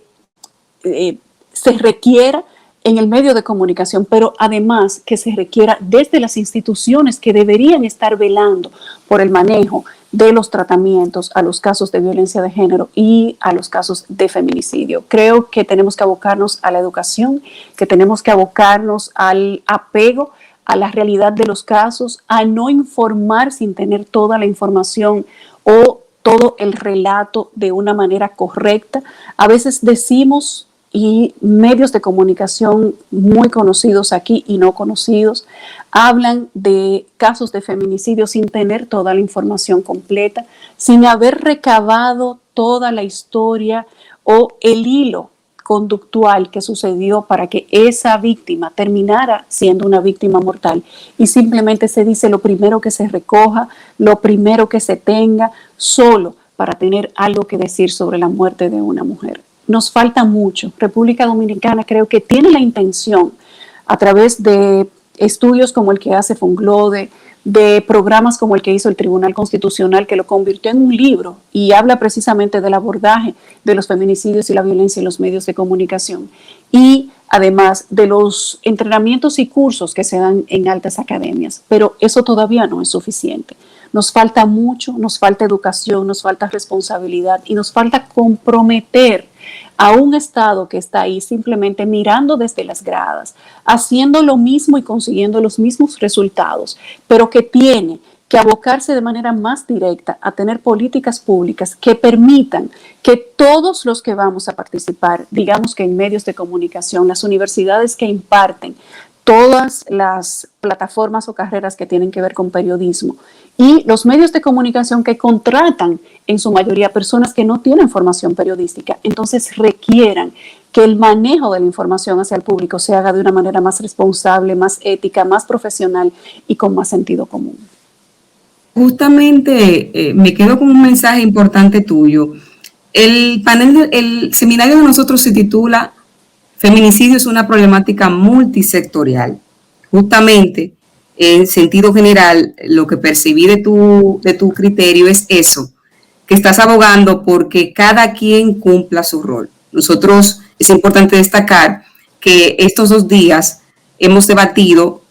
requiera en el medio de comunicación, pero además que se requiera desde las instituciones que deberían estar velando por el manejo de los tratamientos a los casos de violencia de género y a los casos de feminicidio. Creo que tenemos que abocarnos a la educación, que tenemos que abocarnos al apego a la realidad de los casos, a no informar sin tener toda la información o todo el relato de una manera correcta. A veces decimos, y medios de comunicación muy conocidos aquí y no conocidos hablan de casos de feminicidio sin tener toda la información completa, sin haber recabado toda la historia o el hilo conductual que sucedió para que esa víctima terminara siendo una víctima mortal, y simplemente se dice lo primero que se recoja, lo primero que se tenga, solo para tener algo que decir sobre la muerte de una mujer. Nos falta mucho. República Dominicana creo que tiene la intención, a través de estudios como el que hace Funglode, de programas como el que hizo el Tribunal Constitucional, que lo convirtió en un libro y habla precisamente del abordaje de los feminicidios y la violencia en los medios de comunicación, y además de los entrenamientos y cursos que se dan en altas academias. Pero eso todavía no es suficiente. Nos falta mucho, nos falta educación, nos falta responsabilidad y nos falta comprometer a un Estado que está ahí simplemente mirando desde las gradas, haciendo lo mismo y consiguiendo los mismos resultados, pero que tiene que abocarse de manera más directa a tener políticas públicas que permitan que todos los que vamos a participar, digamos que en medios de comunicación, las universidades que imparten, todas las plataformas o carreras que tienen que ver con periodismo y los medios de comunicación que contratan en su mayoría personas que no tienen formación periodística, entonces requieran que el manejo de la información hacia el público se haga de una manera más responsable, más ética, más profesional y con más sentido común. Justamente me quedo con un mensaje importante tuyo. El seminario de nosotros se titula Feminicidio es una problemática multisectorial. Justamente, en sentido general, lo que percibí de tu criterio es eso, que estás abogando porque cada quien cumpla su rol. Nosotros, es importante destacar que estos 2 días hemos debatido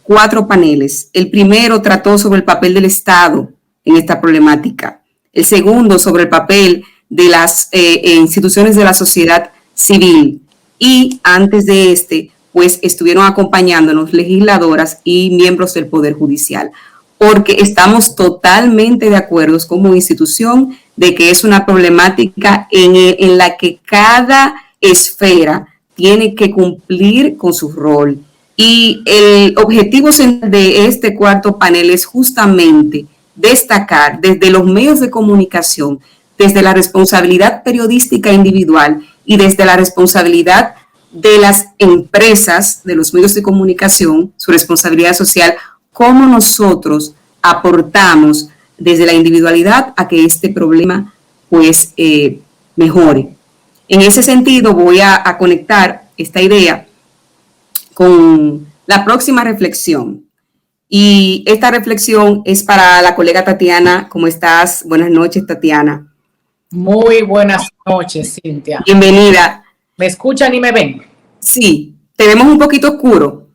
4 paneles. El primero trató sobre el papel del Estado en esta problemática. El segundo sobre el papel de las instituciones de la sociedad civil. Y antes de este, pues estuvieron acompañándonos legisladoras y miembros del Poder Judicial, porque estamos totalmente de acuerdo como institución de que es una problemática en la que cada esfera tiene que cumplir con su rol. Y el objetivo central de este 4º panel es justamente destacar desde los medios de comunicación, desde la responsabilidad periodística individual y desde la responsabilidad de las empresas, de los medios de comunicación, su responsabilidad social, cómo nosotros aportamos desde la individualidad a que este problema pues mejore. En ese sentido voy a conectar esta idea con la próxima reflexión. Y esta reflexión es para la colega Tatiana. ¿Cómo estás? Buenas noches, Tatiana. Muy buenas noches, Cintia. Bienvenida. ¿Me escuchan y me ven? Sí, te vemos un poquito oscuro.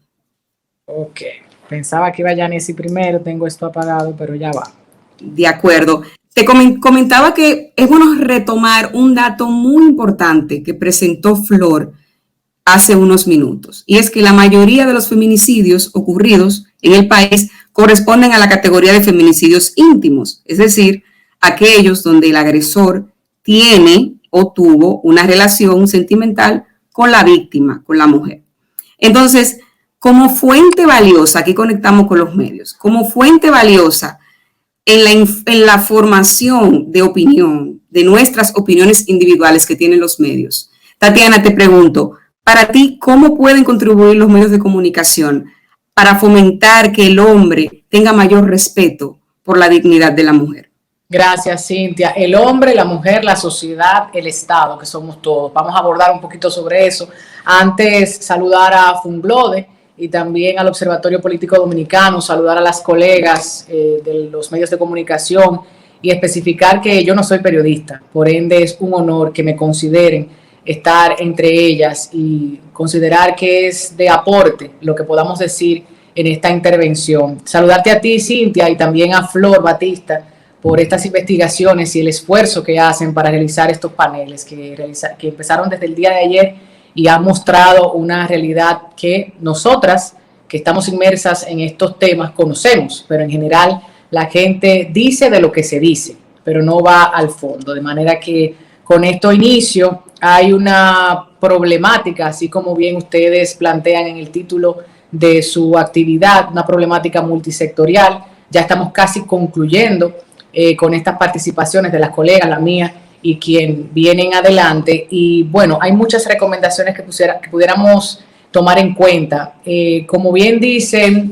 Ok, pensaba que iba Yanesi primero, tengo esto apagado, pero ya va. De acuerdo. Te comentaba que es bueno retomar un dato muy importante que presentó Flor hace unos minutos, y es que la mayoría de los feminicidios ocurridos en el país corresponden a la categoría de feminicidios íntimos, es decir, aquellos donde el agresor tiene o tuvo una relación sentimental con la víctima, con la mujer. Entonces, como fuente valiosa, aquí conectamos con los medios, como fuente valiosa en la formación de opinión, de nuestras opiniones individuales que tienen los medios. Tatiana, te pregunto, para ti, ¿cómo pueden contribuir los medios de comunicación para fomentar que el hombre tenga mayor respeto por la dignidad de la mujer? Gracias, Cintia. El hombre, la mujer, la sociedad, el Estado, que somos todos. Vamos a abordar un poquito sobre eso. Antes, saludar a Funglode y también al Observatorio Político Dominicano, saludar a las colegas de los medios de comunicación y especificar que yo no soy periodista, por ende es un honor que me consideren estar entre ellas y considerar que es de aporte lo que podamos decir en esta intervención. Saludarte a ti, Cintia, y también a Flor Batista por estas investigaciones y el esfuerzo que hacen para realizar estos paneles que empezaron desde el día de ayer y han mostrado una realidad que nosotras, que estamos inmersas en estos temas, conocemos, pero en general la gente dice de lo que se dice, pero no va al fondo, de manera que con esto inicio hay una problemática, así como bien ustedes plantean en el título de su actividad, una problemática multisectorial. Ya estamos casi concluyendo con estas participaciones de las colegas, la mía y quien vienen adelante. Y bueno, hay muchas recomendaciones que pudiéramos tomar en cuenta. Como bien dicen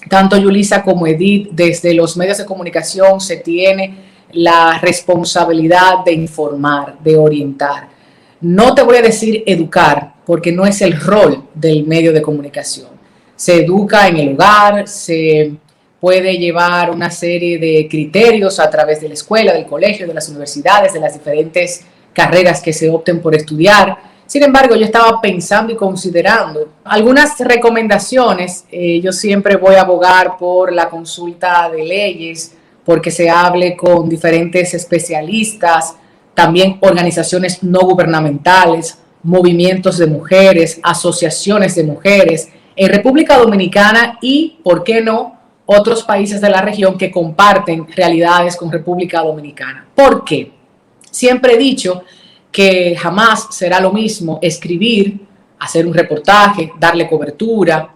tanto Yulisa como Edith, desde los medios de comunicación se tiene la responsabilidad de informar, de orientar. No te voy a decir educar, porque no es el rol del medio de comunicación. Se educa en el hogar, se puede llevar una serie de criterios a través de la escuela, del colegio, de las universidades, de las diferentes carreras que se opten por estudiar. Sin embargo, yo estaba pensando y considerando algunas recomendaciones. Yo siempre voy a abogar por la consulta de leyes, porque se hable con diferentes especialistas, también organizaciones no gubernamentales, movimientos de mujeres, asociaciones de mujeres en República Dominicana y, ¿por qué no?, otros países de la región que comparten realidades con República Dominicana. ¿Por qué? Siempre he dicho que jamás será lo mismo escribir, hacer un reportaje, darle cobertura,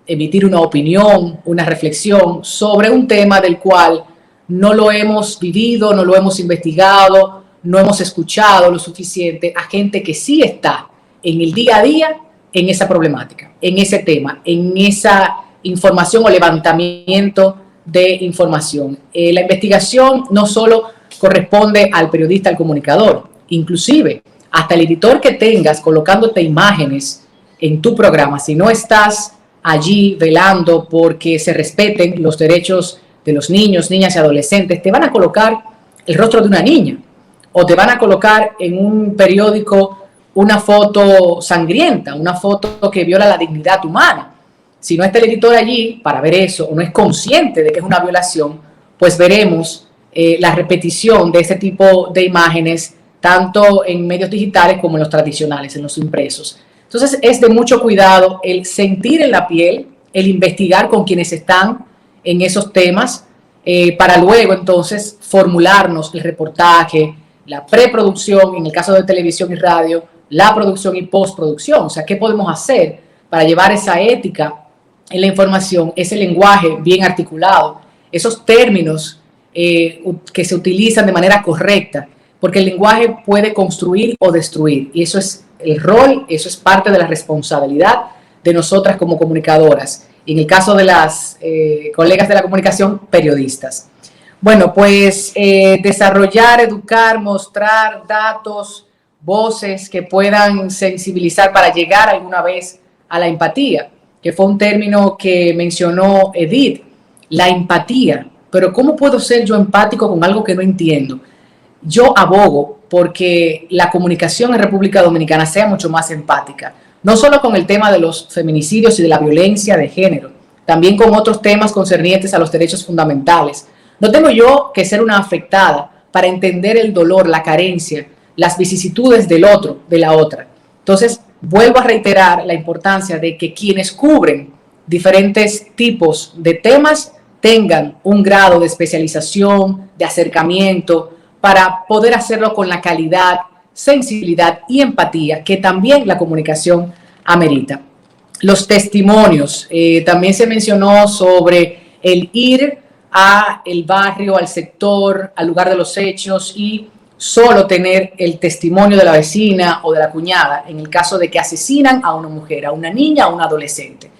emitir una opinión, una reflexión sobre un tema del cual no lo hemos vivido, no lo hemos investigado, no hemos escuchado lo suficiente a gente que sí está en el día a día en esa problemática, en ese tema, en esa información o levantamiento de información. La investigación no solo corresponde al periodista, al comunicador, inclusive hasta el editor que tengas colocándote imágenes en tu programa, si no estás allí velando porque se respeten los derechos de los niños, niñas y adolescentes, te van a colocar el rostro de una niña o te van a colocar en un periódico una foto sangrienta, una foto que viola la dignidad humana. Si no está el editor allí para ver eso o no es consciente de que es una violación, pues veremos la repetición de ese tipo de imágenes tanto en medios digitales como en los tradicionales, en los impresos. Entonces es de mucho cuidado el sentir en la piel, el investigar con quienes están en esos temas para luego entonces formularnos el reportaje, la preproducción, en el caso de televisión y radio, la producción y postproducción. O sea, ¿qué podemos hacer para llevar esa ética en la información, ese lenguaje bien articulado, esos términos que se utilizan de manera correcta? Porque el lenguaje puede construir o destruir, y eso es el rol, eso es parte de la responsabilidad de nosotras como comunicadoras, y en el caso de las colegas de la comunicación, periodistas. Bueno, pues desarrollar, educar, mostrar datos, voces que puedan sensibilizar para llegar alguna vez a la empatía, que fue un término que mencionó Edith, la empatía. Pero ¿cómo puedo ser yo empático con algo que no entiendo? Yo abogo porque la comunicación en República Dominicana sea mucho más empática, no solo con el tema de los feminicidios y de la violencia de género, también con otros temas concernientes a los derechos fundamentales. No tengo yo que ser una afectada para entender el dolor, la carencia, las vicisitudes del otro, de la otra. Entonces, vuelvo a reiterar la importancia de que quienes cubren diferentes tipos de temas tengan un grado de especialización, de acercamiento, para poder hacerlo con la calidad, sensibilidad y empatía que también la comunicación amerita. Los testimonios, también se mencionó sobre el ir a el barrio, al sector, al lugar de los hechos y solo tener el testimonio de la vecina o de la cuñada en el caso de que asesinan a una mujer, a una niña, a un adolescente.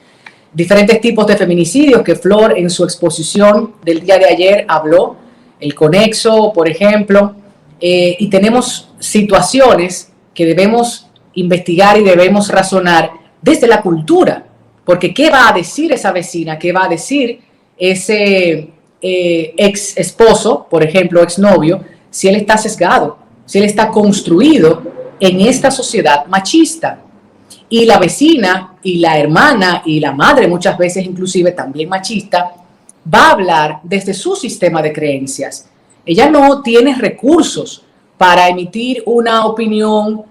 Diferentes tipos de feminicidios que Flor en su exposición del día de ayer habló, el conexo, por ejemplo, y tenemos situaciones que debemos investigar y debemos razonar desde la cultura, porque ¿qué va a decir esa vecina? ¿Qué va a decir ese ex esposo, por ejemplo, ex novio, si él está sesgado, si él está construido en esta sociedad machista? Y la vecina y la hermana y la madre, muchas veces inclusive también machista, va a hablar desde su sistema de creencias. Ella no tiene recursos para emitir una opinión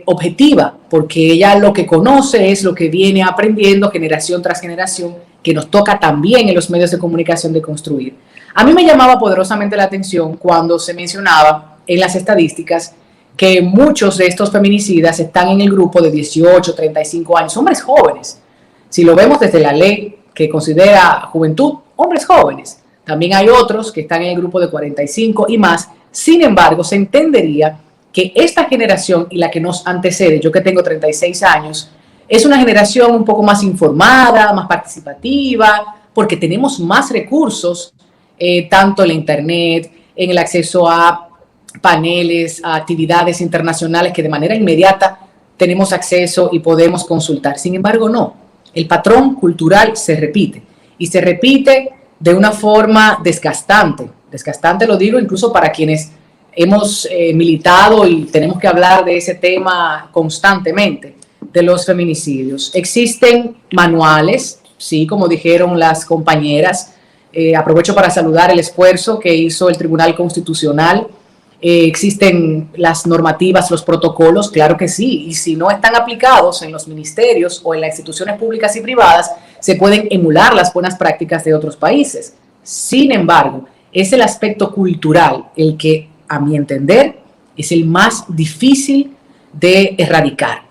objetiva, porque ella lo que conoce es lo que viene aprendiendo generación tras generación, que nos toca también en los medios de comunicación de construir. A mí me llamaba poderosamente la atención cuando se mencionaba en las estadísticas que muchos de estos feminicidas están en el grupo de 18, 35 años, hombres jóvenes. Si lo vemos desde la ley que considera juventud, hombres jóvenes. También hay otros que están en el grupo de 45 y más. Sin embargo, se entendería que esta generación y la que nos antecede, yo que tengo 36 años, es una generación un poco más informada, más participativa, porque tenemos más recursos, tanto en la internet, en el acceso a paneles, a actividades internacionales que de manera inmediata tenemos acceso y podemos consultar. Sin embargo, no. El patrón cultural se repite y se repite de una forma desgastante. Desgastante lo digo incluso para quienes hemos militado y tenemos que hablar de ese tema constantemente, de los feminicidios. Existen manuales, sí, como dijeron las compañeras. Aprovecho para saludar el esfuerzo que hizo el Tribunal Constitucional existen las normativas, los protocolos, claro que sí, y si no están aplicados en los ministerios o en las instituciones públicas y privadas, se pueden emular las buenas prácticas de otros países. Sin embargo, es el aspecto cultural el que, a mi entender, es el más difícil de erradicar.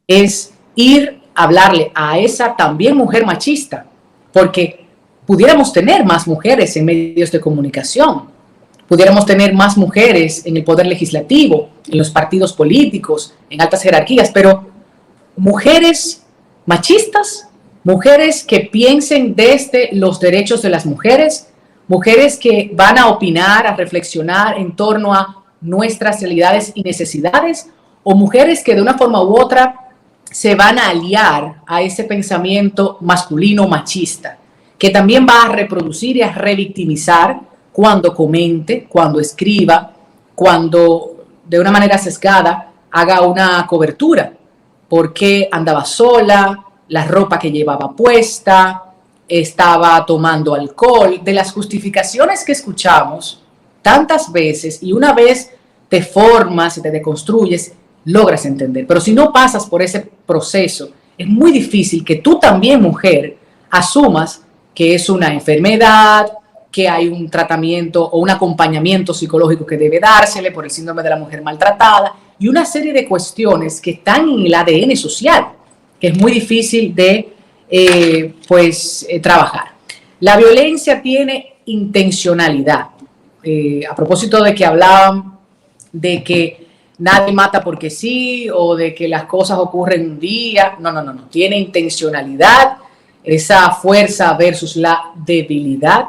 Es ir a hablarle a esa también mujer machista, porque pudiéramos tener más mujeres en medios de comunicación, pudiéramos tener más mujeres en el poder legislativo, en los partidos políticos, en altas jerarquías, pero mujeres machistas, mujeres que piensen desde los derechos de las mujeres, mujeres que van a opinar, a reflexionar en torno a nuestras realidades y necesidades, o mujeres que de una forma u otra se van a aliar a ese pensamiento masculino machista, que también va a reproducir y a revictimizar cuando comente, cuando escriba, cuando de una manera sesgada haga una cobertura, porque andaba sola, la ropa que llevaba puesta, estaba tomando alcohol, de las justificaciones que escuchamos tantas veces, y una vez te formas y te deconstruyes, logras entender. Pero si no pasas por ese proceso, es muy difícil que tú también, mujer, asumas que es una enfermedad, que hay un tratamiento o un acompañamiento psicológico que debe dársele por el síndrome de la mujer maltratada y una serie de cuestiones que están en el ADN social, que es muy difícil de trabajar. La violencia tiene intencionalidad. A propósito de que hablaban de que nadie mata porque sí o de que las cosas ocurren un día, no, tiene intencionalidad, esa fuerza versus la debilidad,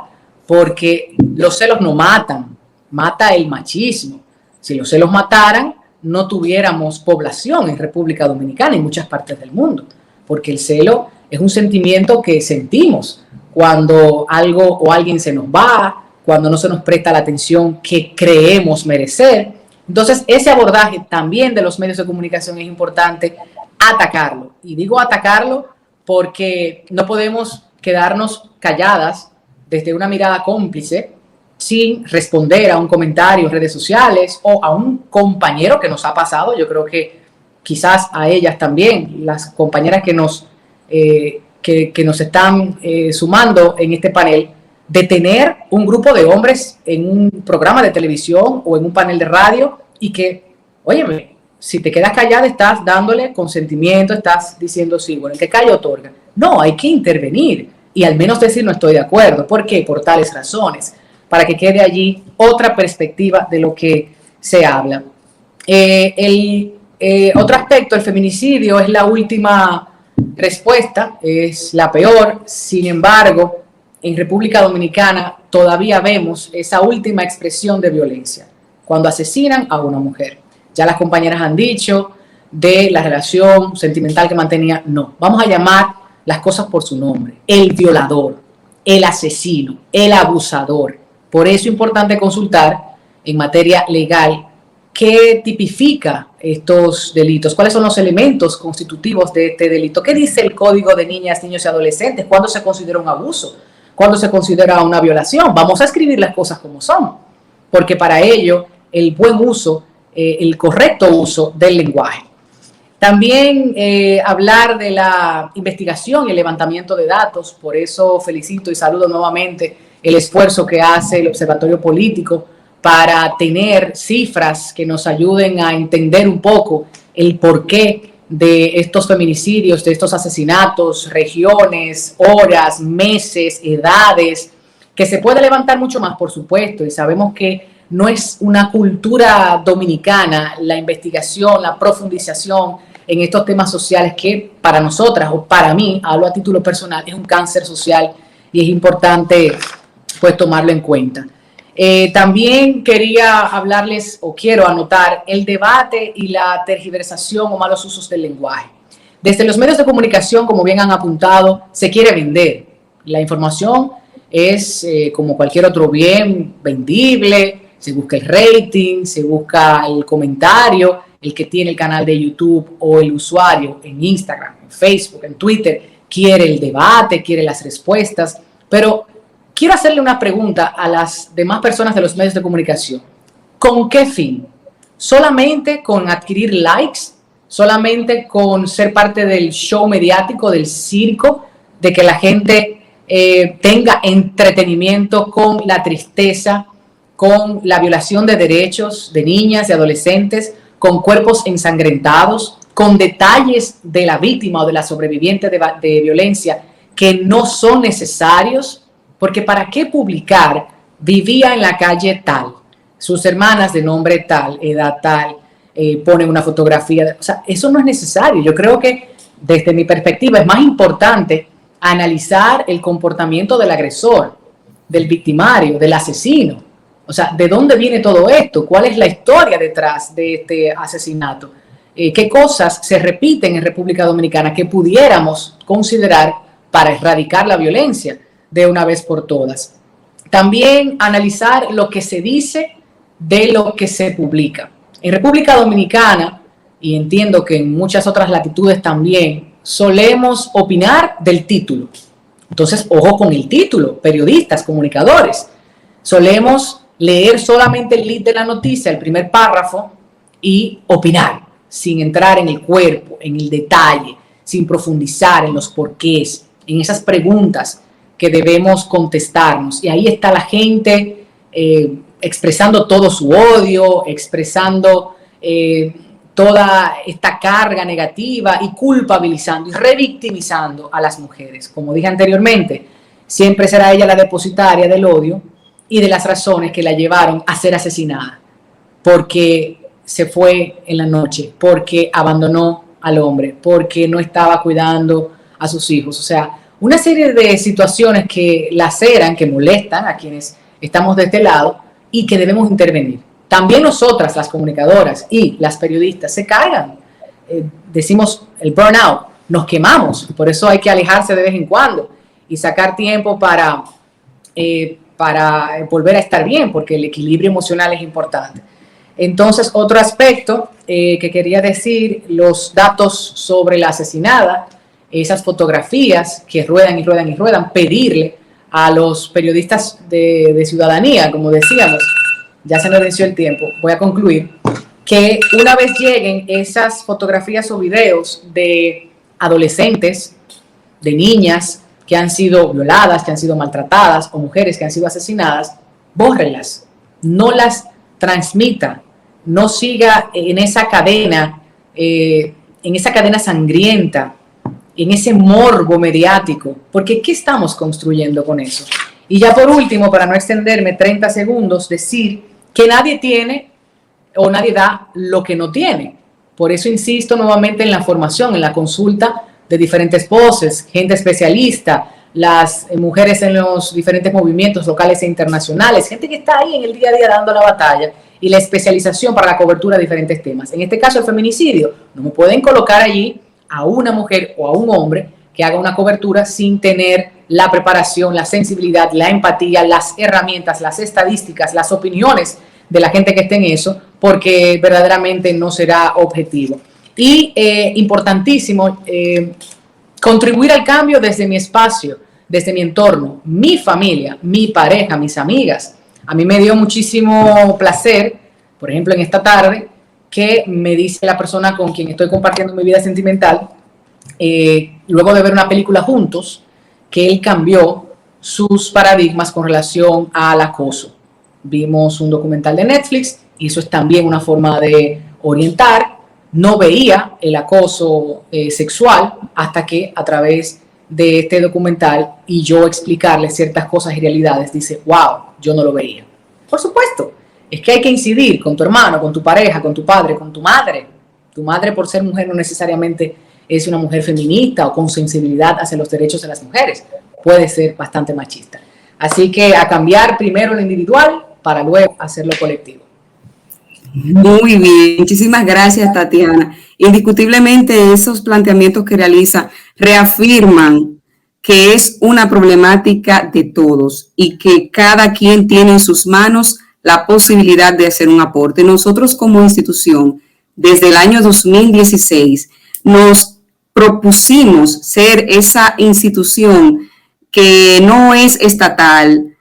porque los celos no matan, mata el machismo. Si los celos mataran, no tuviéramos población en República Dominicana y en muchas partes del mundo, porque el celo es un sentimiento que sentimos cuando algo o alguien se nos va, cuando no se nos presta la atención que creemos merecer. Entonces, ese abordaje también de los medios de comunicación es importante atacarlo. Y digo atacarlo porque no podemos quedarnos calladas desde una mirada cómplice sin responder a un comentario en redes sociales o a un compañero que nos ha pasado. Yo creo que quizás a ellas también, las compañeras que nos están sumando en este panel, de tener un grupo de hombres en un programa de televisión o en un panel de radio y que, óyeme, si te quedas callada estás dándole consentimiento, estás diciendo sí, bueno, el que calla otorga. No, hay que intervenir y al menos decir no estoy de acuerdo. ¿Por qué? Por tales razones, para que quede allí otra perspectiva de lo que se habla. Otro aspecto, el feminicidio es la última respuesta, es la peor. Sin embargo, en República Dominicana todavía vemos esa última expresión de violencia, cuando asesinan a una mujer. Ya las compañeras han dicho de la relación sentimental que mantenía. No, vamos a llamar las cosas por su nombre. El violador, el asesino, el abusador. Por eso es importante consultar en materia legal qué tipifica estos delitos, cuáles son los elementos constitutivos de este delito, qué dice el Código de Niñas, Niños y Adolescentes, cuándo se considera un abuso, cuándo se considera una violación. Vamos a escribir las cosas como son, porque para ello el buen uso, el correcto uso del lenguaje. También hablar de la investigación y el levantamiento de datos. Por eso felicito y saludo nuevamente el esfuerzo que hace el Observatorio Político para tener cifras que nos ayuden a entender un poco el porqué de estos feminicidios, de estos asesinatos, regiones, horas, meses, edades, que se puede levantar mucho más, por supuesto, y sabemos que no es una cultura dominicana la investigación, la profundización en estos temas sociales que para nosotras, o para mí, hablo a título personal, es un cáncer social y es importante pues tomarlo en cuenta. También quería hablarles, o quiero anotar, el debate y la tergiversación o malos usos del lenguaje. Desde los medios de comunicación, como bien han apuntado, se quiere vender. La información es como cualquier otro bien vendible, se busca el rating, se busca el comentario, el que tiene el canal de YouTube o el usuario en Instagram, en Facebook, en Twitter, quiere el debate, quiere las respuestas, pero quiero hacerle una pregunta a las demás personas de los medios de comunicación. ¿con qué fin? ¿Solamente con adquirir likes? ¿Solamente con ser parte del show mediático, del circo, de que la gente tenga entretenimiento con la tristeza, con la violación de derechos de niñas y adolescentes, con cuerpos ensangrentados, con detalles de la víctima o de la sobreviviente de violencia que no son necesarios? Porque ¿para qué publicar vivía en la calle tal, sus hermanas de nombre tal, edad tal, ponen una fotografía? O sea, eso no es necesario. Yo creo que desde mi perspectiva es más importante analizar el comportamiento del agresor, del victimario, del asesino. O sea, ¿de dónde viene todo esto? ¿Cuál es la historia detrás de este asesinato? ¿Qué cosas se repiten en República Dominicana que pudiéramos considerar para erradicar la violencia de una vez por todas? También analizar lo que se dice de lo que se publica. En República Dominicana, y entiendo que en muchas otras latitudes también, solemos opinar del título. Entonces, ojo con el título, periodistas, comunicadores. Solemos leer solamente el lead de la noticia, el primer párrafo, y opinar, sin entrar en el cuerpo, en el detalle, sin profundizar en los porqués, en esas preguntas que debemos contestarnos. Y ahí está la gente expresando todo su odio, expresando toda esta carga negativa y culpabilizando y revictimizando a las mujeres. Como dije anteriormente, siempre será ella la depositaria del odio y de las razones que la llevaron a ser asesinada, porque se fue en la noche, porque abandonó al hombre, porque no estaba cuidando a sus hijos. O sea, una serie de situaciones que laceran, que molestan a quienes estamos de este lado y que debemos intervenir. También nosotras, las comunicadoras y las periodistas, se cargan. Decimos el burnout, nos quemamos, por eso hay que alejarse de vez en cuando y sacar tiempo para volver a estar bien, porque el equilibrio emocional es importante. Entonces, otro aspecto que quería decir, los datos sobre la asesinada, esas fotografías que ruedan y ruedan y ruedan, pedirle a los periodistas de ciudadanía, como decíamos, ya se me venció el tiempo, voy a concluir, que una vez lleguen esas fotografías o videos de adolescentes, de niñas que han sido violadas, que han sido maltratadas, o mujeres que han sido asesinadas, bórrenlas, no las transmita, no siga en esa cadena sangrienta, en ese morbo mediático, porque ¿qué estamos construyendo con eso? Y ya por último, para no extenderme 30 segundos, decir que nadie tiene o nadie da lo que no tiene. Por eso insisto nuevamente en la formación, en la consulta de diferentes voces, gente especialista, las mujeres en los diferentes movimientos locales e internacionales, gente que está ahí en el día a día dando la batalla, y la especialización para la cobertura de diferentes temas. En este caso, el feminicidio. No me pueden colocar allí a una mujer o a un hombre que haga una cobertura sin tener la preparación, la sensibilidad, la empatía, las herramientas, las estadísticas, las opiniones de la gente que esté en eso, porque verdaderamente no será objetivo. Y importantísimo, contribuir al cambio desde mi espacio, desde mi entorno, mi familia, mi pareja, mis amigas. A mí me dio muchísimo placer, por ejemplo, en esta tarde, que me dice la persona con quien estoy compartiendo mi vida sentimental, luego de ver una película juntos, que él cambió sus paradigmas con relación al acoso. Vimos un documental de Netflix y eso es también una forma de orientar. No veía el acoso sexual hasta que a través de este documental y yo explicarle ciertas cosas y realidades, dice, wow, yo no lo veía. Por supuesto, es que hay que incidir con tu hermano, con tu pareja, con tu padre, con tu madre. Tu madre, por ser mujer, no necesariamente es una mujer feminista o con sensibilidad hacia los derechos de las mujeres. Puede ser bastante machista. Así que a cambiar primero lo individual para luego hacerlo colectivo. Muy bien, muchísimas gracias, Tatiana. Indiscutiblemente esos planteamientos que realiza reafirman que es una problemática de todos y que cada quien tiene en sus manos la posibilidad de hacer un aporte. Nosotros como institución, desde el año 2016, nos propusimos ser esa institución que no es estatal,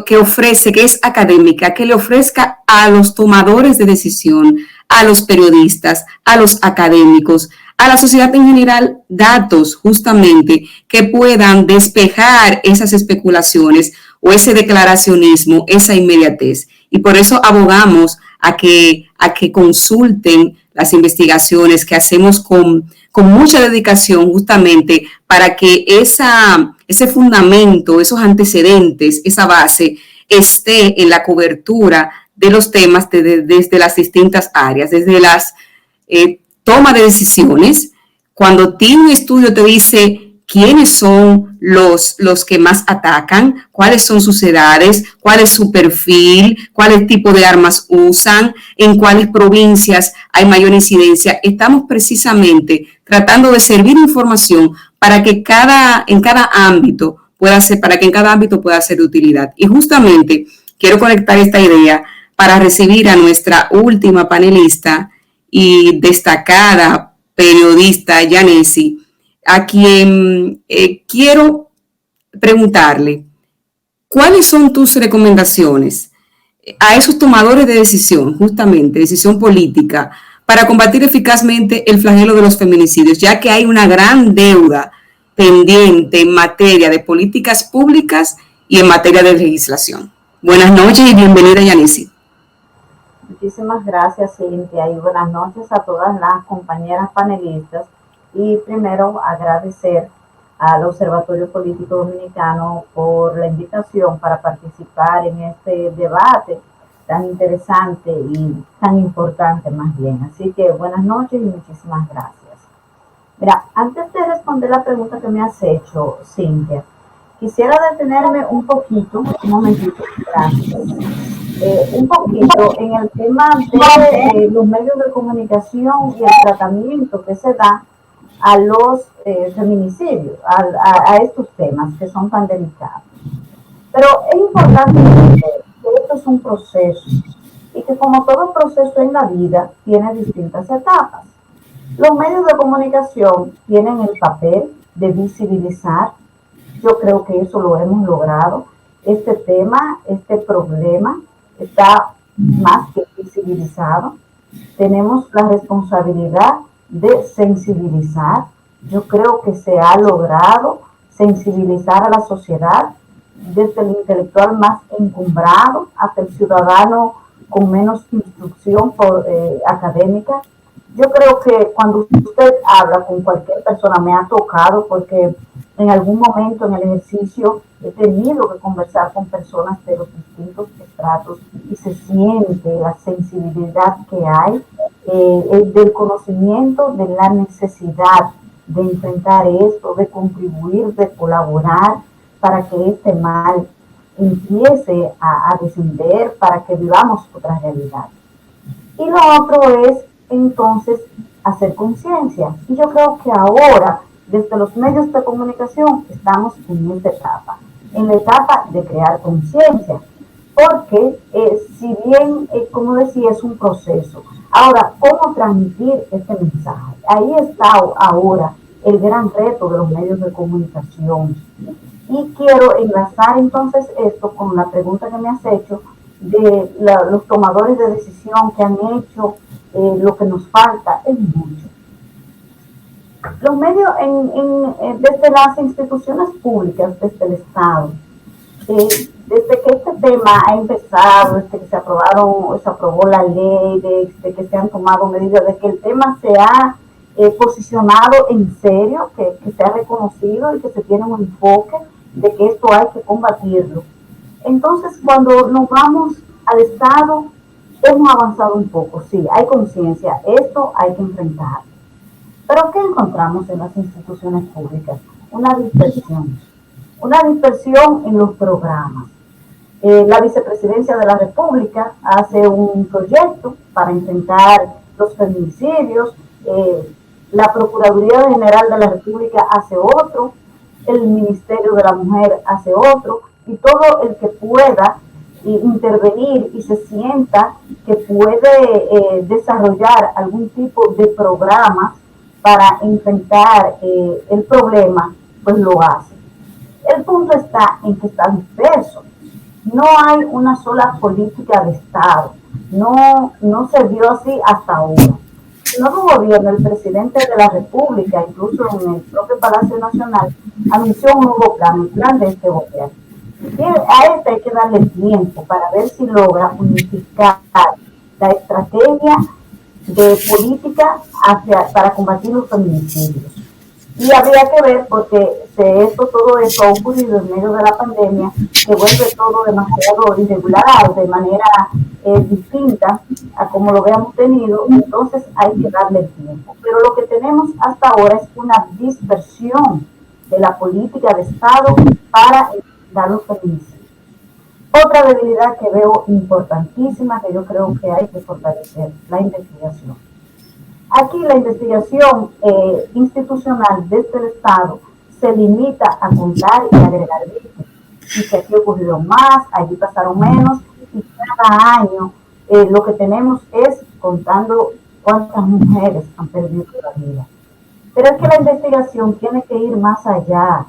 que ofrece, que es académica, que le ofrezca a los tomadores de decisión, a los periodistas, a los académicos, a la sociedad en general, datos justamente que puedan despejar esas especulaciones o ese declaracionismo, esa inmediatez. Y por eso abogamos a que consulten las investigaciones que hacemos con mucha dedicación justamente para que ese fundamento, esos antecedentes, esa base esté en la cobertura de los temas desde las distintas áreas, desde las toma de decisiones. Cuando tiene un estudio te dice quiénes son los que más atacan, cuáles son sus edades, cuál es su perfil, cuál tipo de armas usan, en cuáles provincias hay mayor incidencia. Estamos precisamente tratando de servir información para que en cada ámbito pueda ser de utilidad. Y justamente quiero conectar esta idea para recibir a nuestra última panelista y destacada periodista, Yanesi, a quien quiero preguntarle, ¿cuáles son tus recomendaciones a esos tomadores de decisión, justamente, decisión política, para combatir eficazmente el flagelo de los feminicidios, ya que hay una gran deuda pendiente en materia de políticas públicas y en materia de legislación? Buenas noches y bienvenida, Yanesi. Muchísimas gracias, Cintia, y buenas noches a todas las compañeras panelistas. Y primero agradecer al Observatorio Político Dominicano por la invitación para participar en este debate tan interesante y tan importante más bien. Así que buenas noches y muchísimas gracias. Mira, antes de responder la pregunta que me has hecho, Cintia, quisiera detenerme un momentito, gracias. Un poquito en el tema de los medios de comunicación y el tratamiento que se da a los feminicidios, a estos temas que son tan delicados. Pero es importante entender que esto es un proceso y que como todo proceso en la vida tiene distintas etapas. Los medios de comunicación tienen el papel de visibilizar. Yo creo que eso lo hemos logrado. Este tema, este problema está más que visibilizado. Tenemos la responsabilidad de sensibilizar. Yo creo que se ha logrado sensibilizar a la sociedad, desde el intelectual más encumbrado hasta el ciudadano con menos instrucción académica. Yo creo que cuando usted habla con cualquier persona, me ha tocado porque en algún momento en el ejercicio he tenido que conversar con personas de los distintos estratos y se siente la sensibilidad que hay, del conocimiento de la necesidad de enfrentar esto, de contribuir, de colaborar para que este mal empiece a descender, para que vivamos otra realidad. Y lo otro es entonces hacer conciencia. Y yo creo que ahora, desde los medios de comunicación, estamos en esta etapa, en la etapa de crear conciencia, porque si bien, como decía, es un proceso. Ahora, ¿cómo transmitir este mensaje? Ahí está ahora el gran reto de los medios de comunicación. Y quiero enlazar entonces esto con la pregunta que me has hecho de los tomadores de decisión que han hecho. Lo que nos falta es mucho. Los medios, desde las instituciones públicas, desde el Estado, desde que este tema ha empezado, desde que se aprobó la ley, desde que se han tomado medidas, de que el tema se ha posicionado en serio, que se ha reconocido y que se tiene un enfoque de que esto hay que combatirlo. Entonces, cuando nos vamos al Estado, hemos avanzado un poco, sí, hay conciencia, esto hay que enfrentar. Pero ¿qué encontramos en las instituciones públicas? Una dispersión en los programas. La Vicepresidencia de la República hace un proyecto para enfrentar los feminicidios, la Procuraduría General de la República hace otro, el Ministerio de la Mujer hace otro, y todo el que pueda intervenir y se sienta que puede desarrollar algún tipo de programa para enfrentar el problema, pues lo hace. El punto está en que está disperso. No hay una sola política de Estado. No se vio así hasta ahora. El nuevo gobierno, el presidente de la República, incluso en el propio Palacio Nacional, anunció un nuevo plan, el plan de este gobierno. Y a este hay que darle tiempo para ver si logra unificar la estrategia de política para combatir los feminicidios. Y habría que ver, porque todo esto ha ocurrido en medio de la pandemia, que vuelve todo demasiado irregular, de manera distinta a como lo habíamos tenido, entonces hay que darle el tiempo. Pero lo que tenemos hasta ahora es una dispersión de la política de Estado para evitar los feminicidios. Otra debilidad que veo importantísima, que yo creo que hay que fortalecer, la investigación. Aquí la investigación institucional desde el Estado se limita a contar y agregar víctimas. Y que aquí ocurrió más, allí pasaron menos, y cada año lo que tenemos es contando cuántas mujeres han perdido la vida. Pero es que la investigación tiene que ir más allá.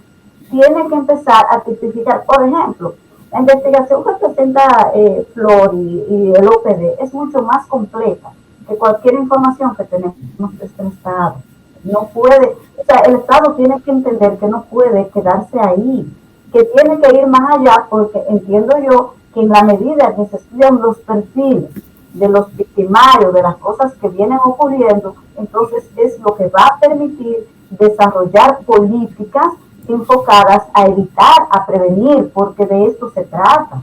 Tiene que empezar a tipificar, por ejemplo, la investigación que presenta Flor y el OPD es mucho más completa que cualquier información que tenemos de este Estado. No puede, o sea, el Estado tiene que entender que no puede quedarse ahí, que tiene que ir más allá, porque entiendo yo que en la medida que se estudian los perfiles de los victimarios, de las cosas que vienen ocurriendo, entonces es lo que va a permitir desarrollar políticas enfocadas a evitar, a prevenir, porque de esto se trata.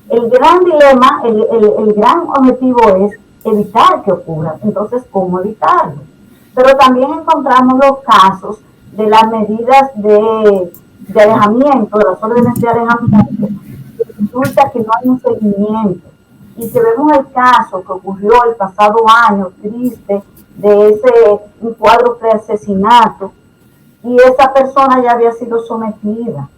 El gran dilema, el gran objetivo es evitar que ocurra. Entonces, ¿cómo evitarlo? Pero también encontramos los casos de las medidas de alejamiento, de las órdenes de alejamiento. Resulta que no hay un seguimiento. Y si vemos el caso que ocurrió el pasado año, triste, de un cuadro de asesinato, y esa persona ya había sido sometida.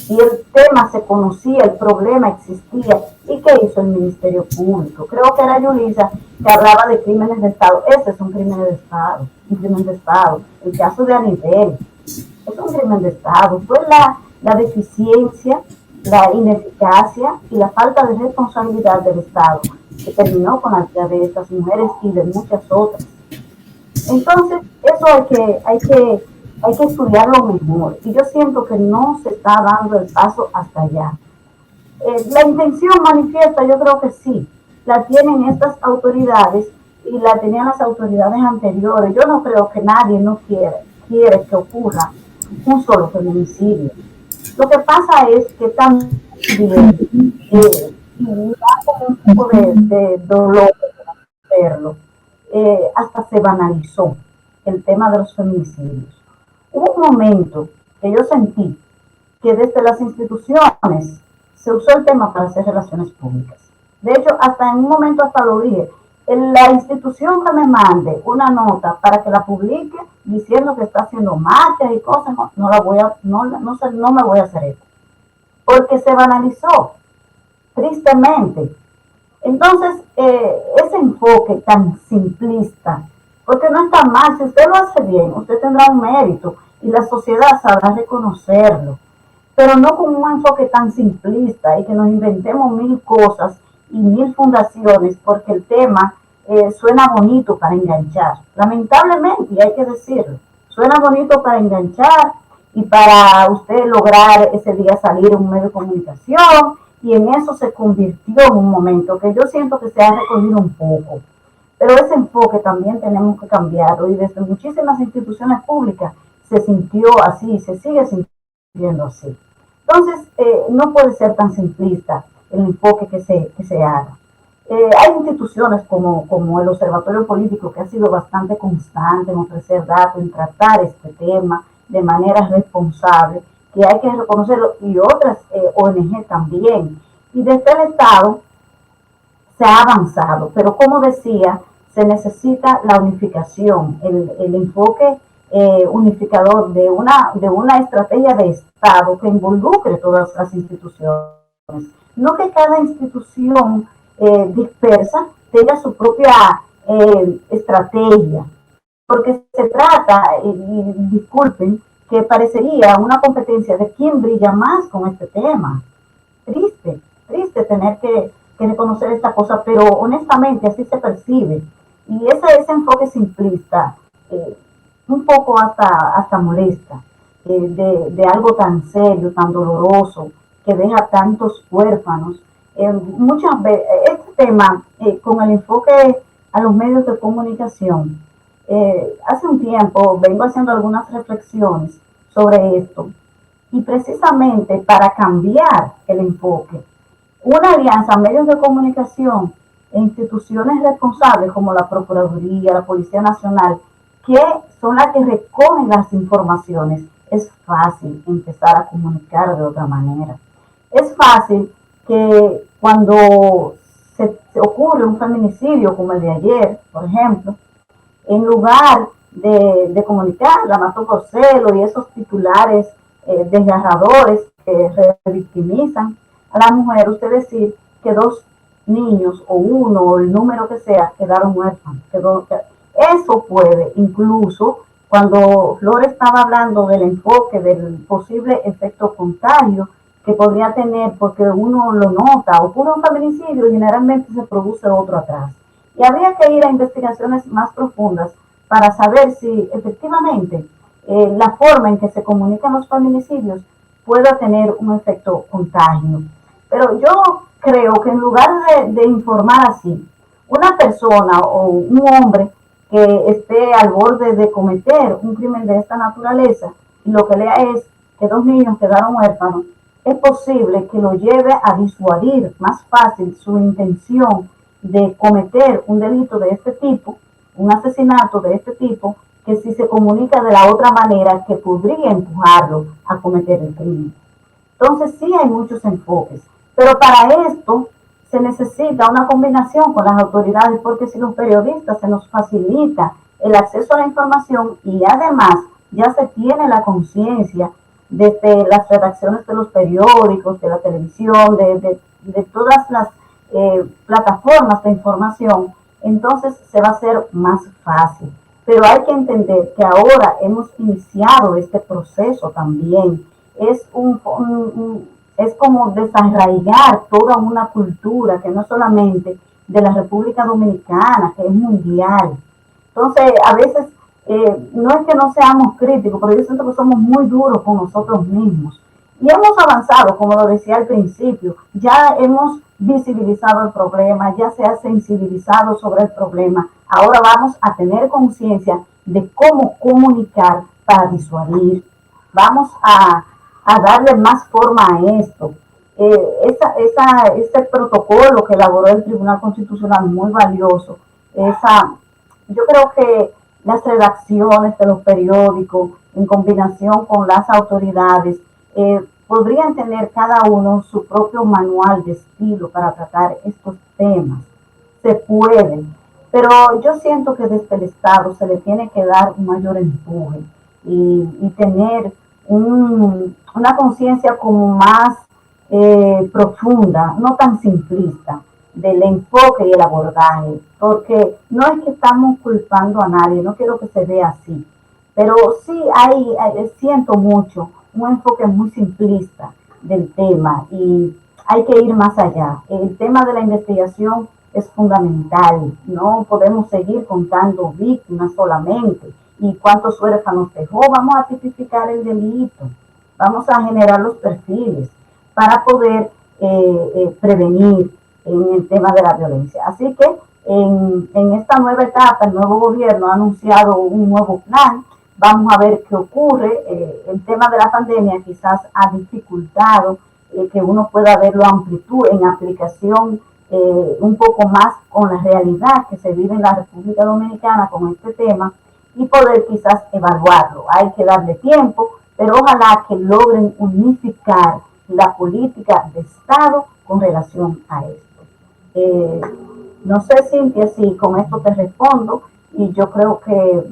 Y el tema se conocía, el problema existía. ¿Y qué hizo el Ministerio Público? Creo que era Yulisa que hablaba de crímenes de Estado. Ese es un crimen de Estado, un crimen de Estado. El caso de Anibel es un crimen de Estado. Fue la deficiencia, la ineficacia y la falta de responsabilidad del Estado que terminó con la vida de estas mujeres y de muchas otras. Entonces, eso hay que estudiarlo mejor. Y yo siento que no se está dando el paso hasta allá. La intención manifiesta, yo creo que sí, la tienen estas autoridades y la tenían las autoridades anteriores. Yo no creo que nadie no quiere que ocurra un solo feminicidio. Lo que pasa es que también y da como un tipo de dolor verlo. Hasta se banalizó el tema de los feminicidios. Hubo un momento que yo sentí que desde las instituciones se usó el tema para hacer relaciones públicas. De hecho, hasta en un momento hasta lo dije, la institución que me mande una nota para que la publique diciendo que está haciendo marchas y cosas, no me voy a hacer eso. Porque se banalizó, tristemente. Entonces, ese enfoque tan simplista, porque no está mal, si usted lo hace bien, usted tendrá un mérito y la sociedad sabrá reconocerlo, pero no con un enfoque tan simplista y que nos inventemos mil cosas y mil fundaciones, porque el tema suena bonito para enganchar. Lamentablemente, y hay que decirlo, suena bonito para enganchar y para usted lograr ese día salir a un medio de comunicación, y en eso se convirtió en un momento que yo siento que se ha recogido un poco. Pero ese enfoque también tenemos que cambiarlo, y desde muchísimas instituciones públicas se sintió así, se sigue sintiendo así. Entonces, no puede ser tan simplista el enfoque que se haga. Hay instituciones como el Observatorio Político, que ha sido bastante constante en ofrecer datos, en tratar este tema de manera responsable, que hay que reconocerlo, y otras ONG también. Y desde el Estado se ha avanzado, pero como decía, se necesita la unificación, el enfoque unificador de una estrategia de Estado que involucre todas las instituciones. No que cada institución dispersa tenga su propia estrategia, porque se trata, y disculpen, que parecería una competencia de quién brilla más con este tema. triste tener que reconocer esta cosa, pero honestamente así se percibe. Y ese enfoque simplista, un poco hasta molesta, de algo tan serio, tan doloroso, que deja tantos huérfanos. Muchas veces, este tema, con el enfoque a los medios de comunicación, hace un tiempo vengo haciendo algunas reflexiones sobre esto, y precisamente para cambiar el enfoque, una alianza, medios de comunicación e instituciones responsables como la Procuraduría, la Policía Nacional, que son las que recogen las informaciones, es fácil empezar a comunicar de otra manera. Es fácil que cuando se ocurre un feminicidio como el de ayer, por ejemplo, en lugar de comunicar, la mató por celo y esos titulares desgarradores que revictimizan a la mujer, usted decir que 2 niños o 1 o el número que sea quedaron huérfanos. Eso puede, incluso cuando Flor estaba hablando del enfoque del posible efecto contagio que podría tener porque uno lo nota, ocurre un feminicidio y generalmente se produce otro atrás. Y habría que ir a investigaciones más profundas para saber si efectivamente la forma en que se comunican los feminicidios pueda tener un efecto contagio. Pero yo creo que en lugar de informar así, una persona o un hombre que esté al borde de cometer un crimen de esta naturaleza y lo que lea es que 2 niños quedaron huérfanos, es posible que lo lleve a disuadir más fácil su intención de cometer un delito de este tipo, un asesinato de este tipo, que si se comunica de la otra manera que podría empujarlo a cometer el crimen. Entonces sí hay muchos enfoques, pero para esto se necesita una combinación con las autoridades, porque si los periodistas se nos facilita el acceso a la información y además ya se tiene la conciencia desde las redacciones de los periódicos, de la televisión, de todas las plataformas de información, entonces se va a hacer más fácil. Pero hay que entender que ahora hemos iniciado este proceso también. Es como desarraigar toda una cultura que no solamente de la República Dominicana, que es mundial. Entonces, a veces no es que no seamos críticos, pero yo siento que somos muy duros con nosotros mismos. Y hemos avanzado, como lo decía al principio, ya hemos visibilizado el problema, ya se ha sensibilizado sobre el problema. Ahora vamos a tener conciencia de cómo comunicar para disuadir. Vamos a darle más forma a esto. Ese protocolo que elaboró el Tribunal Constitucional, muy valioso. Yo creo que las redacciones de los periódicos, en combinación con las autoridades, podrían tener cada uno su propio manual de estilo para tratar estos temas. Se puede, pero yo siento que desde el Estado se le tiene que dar un mayor empuje y tener una conciencia como más profunda, no tan simplista, del enfoque y el abordaje, porque no es que estamos culpando a nadie, no quiero que se vea así, pero sí siento mucho un enfoque muy simplista del tema y hay que ir más allá. El tema de la investigación es fundamental, no podemos seguir contando víctimas solamente y cuántos huérfanos dejó. Vamos a tipificar el delito, vamos a generar los perfiles para poder prevenir en el tema de la violencia. Así que en esta nueva etapa, el nuevo gobierno ha anunciado un nuevo plan. Vamos a ver qué ocurre. El tema de la pandemia quizás ha dificultado que uno pueda verlo amplitud en aplicación un poco más con la realidad que se vive en la República Dominicana con este tema y poder quizás evaluarlo. Hay que darle tiempo, pero ojalá que logren unificar la política de Estado con relación a esto. No sé, Cintia, si con esto te respondo, y yo creo que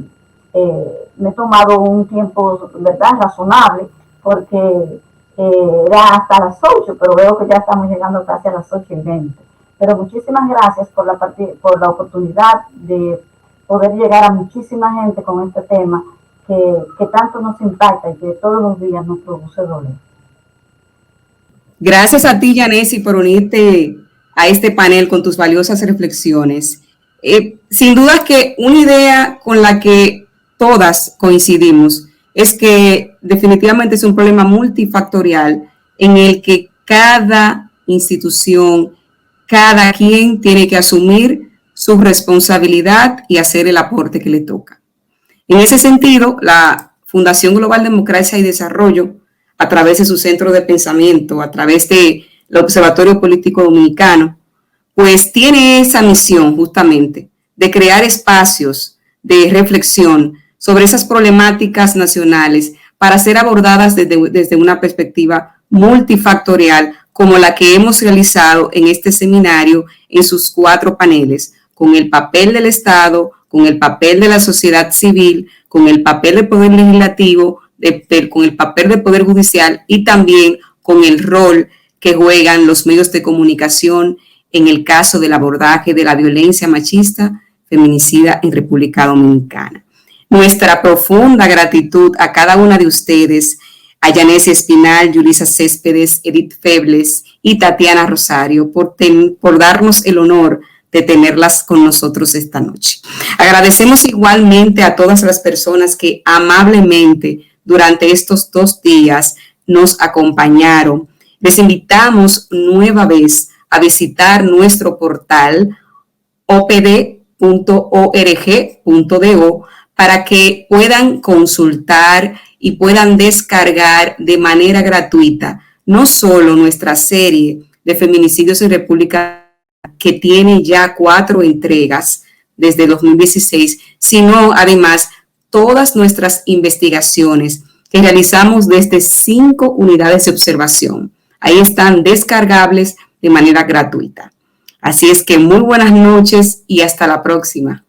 me he tomado un tiempo, ¿verdad?, razonable, porque era hasta las 8, pero veo que ya estamos llegando casi a las 8:20. Pero muchísimas gracias por la oportunidad de poder llegar a muchísima gente con este tema que tanto nos impacta y que todos los días nos produce dolor. Gracias a ti, Yanesi, por unirte a este panel con tus valiosas reflexiones. Sin duda que una idea con la que todas coincidimos es que definitivamente es un problema multifactorial en el que cada institución, cada quien tiene que asumir su responsabilidad y hacer el aporte que le toca. En ese sentido, la Fundación Global Democracia y Desarrollo, a través de su centro de pensamiento, a través del Observatorio Político Dominicano, pues tiene esa misión justamente de crear espacios de reflexión sobre esas problemáticas nacionales para ser abordadas desde una perspectiva multifactorial, como la que hemos realizado en este seminario en sus 4 paneles, con el papel del Estado, con el papel de la sociedad civil, con el papel del Poder Legislativo, con el papel del Poder Judicial y también con el rol que juegan los medios de comunicación en el caso del abordaje de la violencia machista feminicida en República Dominicana. Nuestra profunda gratitud a cada una de ustedes, a Yanesi Espinal, Yulisa Céspedes, Edith Febles y Tatiana Rosario por darnos el honor de tenerlas con nosotros esta noche. Agradecemos igualmente a todas las personas que amablemente durante estos 2 días nos acompañaron. Les invitamos nueva vez a visitar nuestro portal opd.org.do para que puedan consultar y puedan descargar de manera gratuita no solo nuestra serie de feminicidios en República, que tiene ya 4 entregas desde 2016, sino además todas nuestras investigaciones que realizamos desde 5 unidades de observación. Ahí están descargables de manera gratuita. Así es que muy buenas noches y hasta la próxima.